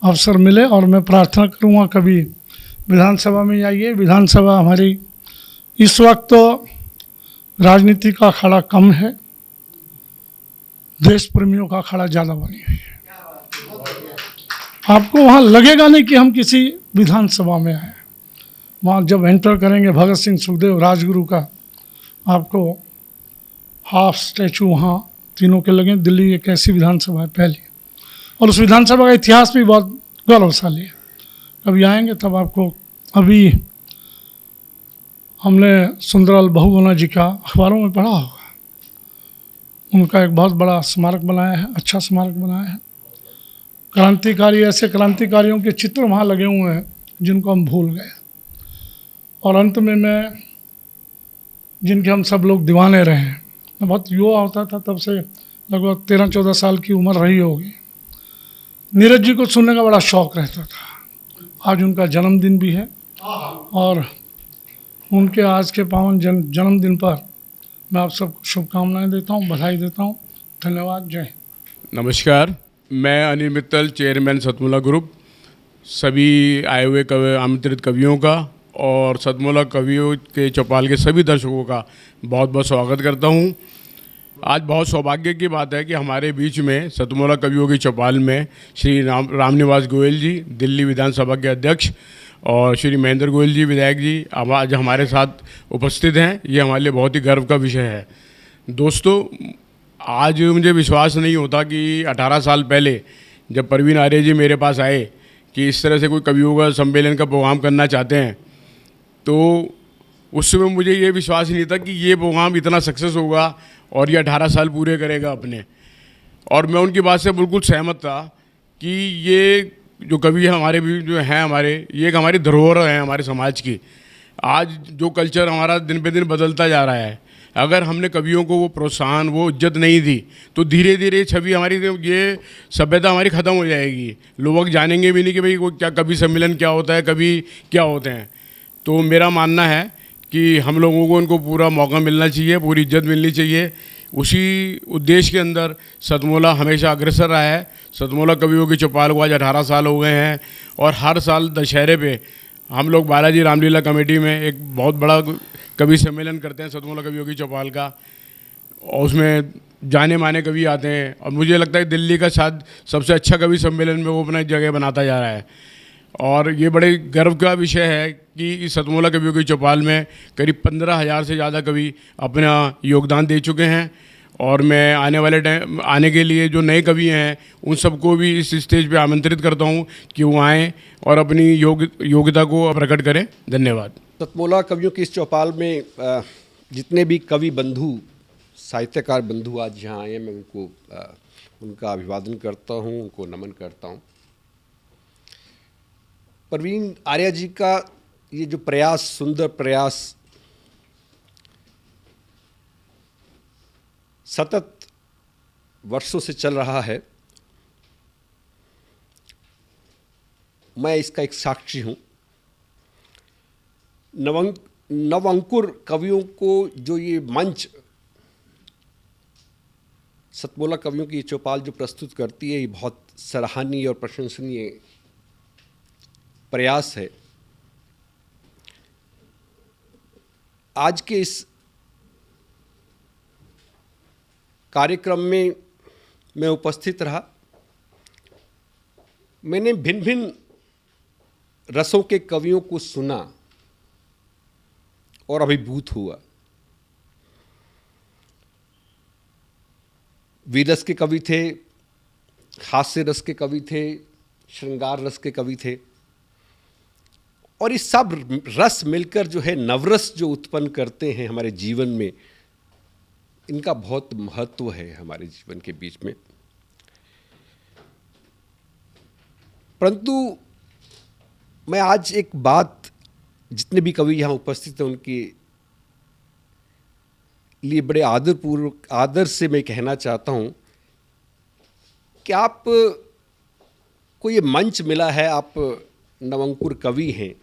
अवसर मिले। और मैं प्रार्थना करूँगा कभी विधानसभा में आइए। विधानसभा हमारी इस वक्त तो राजनीति का अखाड़ा कम है, देश प्रेमियों का अखाड़ा ज़्यादा बनी हुई है। आपको वहाँ लगेगा नहीं कि हम किसी विधानसभा में आए। वहाँ जब एंटर करेंगे भगत सिंह, सुखदेव, राजगुरु का आपको हाफ स्टैचू वहाँ तीनों के लगे। दिल्ली एक ऐसी विधानसभा है पहली, और उस विधानसभा का इतिहास भी बहुत गौरवशाली है। कभी आएंगे तब आपको। अभी हमने सुंदरलाल बहुगुणा जी का अखबारों में पढ़ा होगा, उनका एक बहुत बड़ा स्मारक बनाया है, अच्छा स्मारक बनाया है। क्रांतिकारी, ऐसे क्रांतिकारियों के चित्र वहाँ लगे हुए हैं जिनको हम भूल गए। और अंत में मैं जिनके हम सब लोग दीवाने रहे हैं, मैं बहुत युवा होता था तब से, लगभग 13-14 साल की उम्र रही होगी। नीरज जी को सुनने का बड़ा शौक़ रहता था। आज उनका जन्मदिन भी है और उनके आज के पावन जन्मदिन पर मैं आप सबको शुभकामनाएं देता हूं, बधाई देता हूं। धन्यवाद। जय हिंद। नमस्कार, मैं अनिल मित्तल, चेयरमैन सतमोला ग्रुप, सभी आए हुए आमंत्रित कवियों का और सतमोला कवियों के चौपाल के सभी दर्शकों का बहुत बहुत स्वागत करता हूं। आज बहुत सौभाग्य की बात है कि हमारे बीच में सतमोला कवियों की चौपाल में श्री रामनिवास गोयल जी, दिल्ली विधानसभा के अध्यक्ष, और श्री महेंद्र गोयल जी, विधायक जी, आज हमारे साथ उपस्थित हैं। ये हमारे लिए बहुत ही गर्व का विषय है। दोस्तों, आज मुझे विश्वास नहीं होता कि 18 साल पहले जब परवीन आर्य जी मेरे पास आए कि इस तरह से कोई कवियों का सम्मेलन का प्रोग्राम करना चाहते हैं, तो उस समय मुझे ये विश्वास नहीं था कि ये प्रोग्राम इतना सक्सेस होगा और ये 18 साल पूरे करेगा अपने। और मैं उनकी बात से बिल्कुल सहमत था कि ये जो कवि हमारे भी जो हैं हमारे, ये एक हमारी धरोहर है हमारे समाज की। आज जो कल्चर हमारा दिन पे दिन बदलता जा रहा है, अगर हमने कवियों को वो प्रोत्साहन, वो इज्जत नहीं दी, तो धीरे धीरे छवि हमारी, ये सभ्यता हमारी ख़त्म हो जाएगी। लोग जानेंगे भी नहीं कि भाई वो क्या कवि सम्मेलन क्या होता है, कवि क्या होते हैं। तो मेरा मानना है कि हम लोगों को उनको पूरा मौका मिलना चाहिए, पूरी इज्जत मिलनी चाहिए। उसी उद्देश्य के अंदर सतमोला हमेशा अग्रसर रहा है। सतमोला कवियों की चौपाल को आज 18 साल हो गए हैं और हर साल दशहरे पे हम लोग बालाजी रामलीला कमेटी में एक बहुत बड़ा कवि सम्मेलन करते हैं सतमोला कवियों की चौपाल का, और उसमें जाने माने कवि आते हैं। और मुझे लगता है दिल्ली का शायद सबसे अच्छा कवि सम्मेलन में वो अपना जगह बनाता जा रहा है। और ये बड़े गर्व का विषय है कि इस सतमोला कवियों की चौपाल में करीब 15,000 से ज़्यादा कवि अपना योगदान दे चुके हैं। और मैं आने वाले टाइम, आने के लिए जो नए कवि हैं उन सबको भी इस स्टेज पे आमंत्रित करता हूं कि वो आएँ और अपनी योग्यता को प्रकट करें। धन्यवाद। सतमोला कवियों की इस चौपाल में जितने भी कवि बंधु, साहित्यकार बंधु आज यहाँ आए हैं, मैं उनको उनका अभिवादन करता हूँ, उनको नमन करता हूँ। परवीन आर्य जी का ये जो प्रयास, सुंदर प्रयास, सतत वर्षों से चल रहा है, मैं इसका एक साक्षी हूँ। नवअंकुर कवियों को जो ये मंच सतमोला कवियों की चौपाल जो प्रस्तुत करती है, ये बहुत सराहनीय और प्रशंसनीय प्रयास है। आज के इस कार्यक्रम में मैं उपस्थित रहा। मैंने भिन्न भिन्न रसों के कवियों को सुना और अभिभूत हुआ। वीरस के कवि थे, हास्य रस के कवि थे, श्रृंगार रस के कवि थे, और इस सब रस मिलकर जो है नवरस जो उत्पन्न करते हैं हमारे जीवन में, इनका बहुत महत्व है हमारे जीवन के बीच में। परंतु मैं आज एक बात, जितने भी कवि यहाँ उपस्थित हैं उनके लिए बड़े आदरपूर्वक, आदर से मैं कहना चाहता हूँ कि आप को ये मंच मिला है, आप नवअंकुर कवि हैं,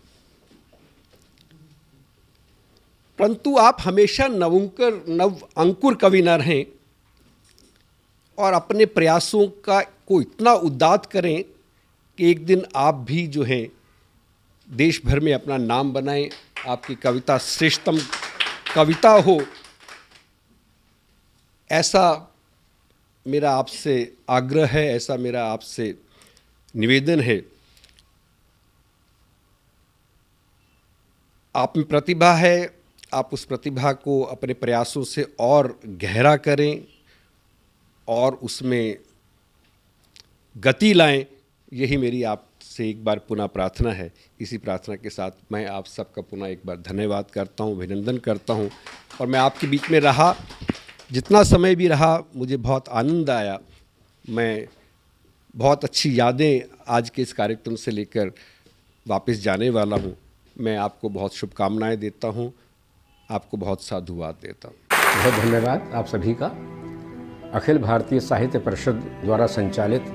परंतु आप हमेशा नवअंकुर कवि न रहें और अपने प्रयासों को इतना उदात करें कि एक दिन आप भी जो है देश भर में अपना नाम बनाएं, आपकी कविता श्रेष्ठतम कविता हो, ऐसा मेरा आपसे आग्रह है, ऐसा मेरा आपसे निवेदन है। आप में प्रतिभा है, आप उस प्रतिभा को अपने प्रयासों से और गहरा करें और उसमें गति लाएं, यही मेरी आपसे एक बार पुनः प्रार्थना है। इसी प्रार्थना के साथ मैं आप सबका पुनः एक बार धन्यवाद करता हूं, अभिनंदन करता हूं। और मैं आपके बीच में रहा, जितना समय भी रहा, मुझे बहुत आनंद आया। मैं बहुत अच्छी यादें आज के इस कार्यक्रम से लेकर वापस जाने वाला हूँ। मैं आपको बहुत शुभकामनाएं देता हूँ, आपको बहुत साधुवाद देता हूँ। बहुत धन्यवाद आप सभी का। अखिल भारतीय साहित्य परिषद द्वारा संचालित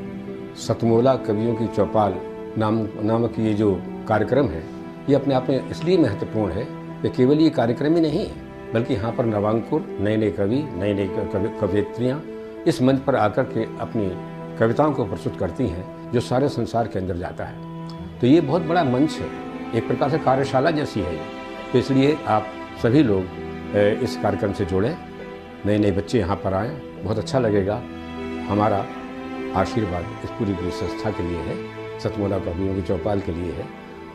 सतमोला कवियों की चौपाल नामक ये जो कार्यक्रम है, ये अपने आप में इसलिए महत्वपूर्ण है कि केवल ये कार्यक्रम ही नहीं है, बल्कि यहाँ पर नवांकुर नए नए कवि, नई नई कवयित्रियाँ इस मंच पर आकर के अपनी कविताओं को प्रस्तुत करती हैं, जो सारे संसार के अंदर जाता है। तो ये बहुत बड़ा मंच है, एक प्रकार से कार्यशाला जैसी है ये। तो इसलिए आप सभी लोग इस कार्यक्रम से जुड़ें, नए नए बच्चे यहाँ पर आएँ, बहुत अच्छा लगेगा। हमारा आशीर्वाद इस पूरी संस्था के लिए है, सतमोला कवियों की चौपाल के लिए है,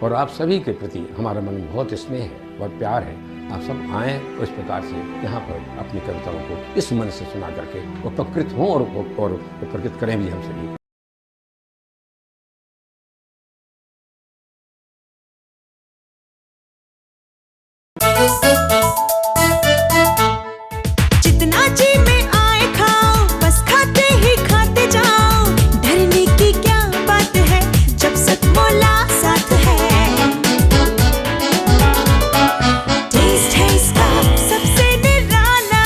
और आप सभी के प्रति हमारा मन में बहुत स्नेह है, बहुत प्यार है। आप सब आएँ और इस प्रकार से यहाँ पर अपनी कविताओं को इस मन से सुना करके उपकृत हों और उपकृत करें भी हम सभी। जितना जी में आए खाओ, बस खाते ही खाते जाओ। डरने की क्या बात है जब सतमोला साथ है। टेस्ट है इसका सबसे निराला,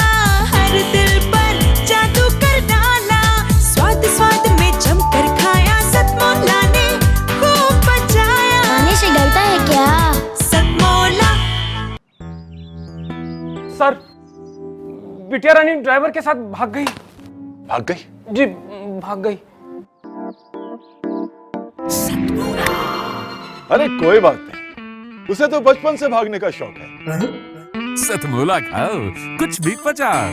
हर दिल पर जादू कर डाला। स्वाद स्वाद में जमकर खाया, सतमोला ने खूब बचाया। खाने से डरता है क्या? सतमोला। सर, बिटिया रानी ड्राइवर के साथ भाग गई। भाग गई? जी, भाग गई। अरे कोई बात नहीं, उसे तो बचपन से भागने का शौक है। सतमोला खाओ, कुछ भी पचाओ।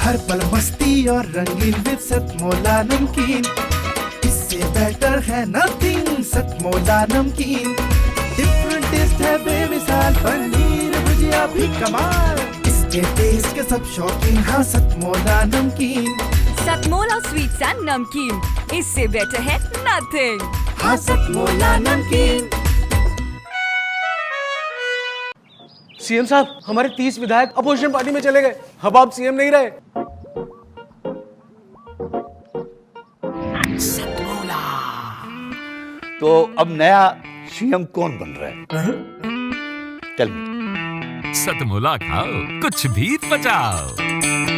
हर पल मस्ती और रंगीन विद सतमोला नमकीन, इससे बेटर है नथिंग। सतमोला नमकीन डिफरेंट टेस्ट है बेमिसाल, पनीर भुजिया भी कमाल। इसके टेस्ट के सब शौकीन, हाँ सतमोला नमकीन। सतमोला स्वीट्स एंड नमकीन, इससे बेटर है नथिंग। हाँ सतमोला नमकीन। सीएम साहब, हमारे 30 विधायक अपोजिशन पार्टी में चले गए। अब आप सीएम नहीं रहे। तो अब नया सीएम कौन बन रहा है? Tell me. सतमोला खाओ, कुछ भी पचाओ।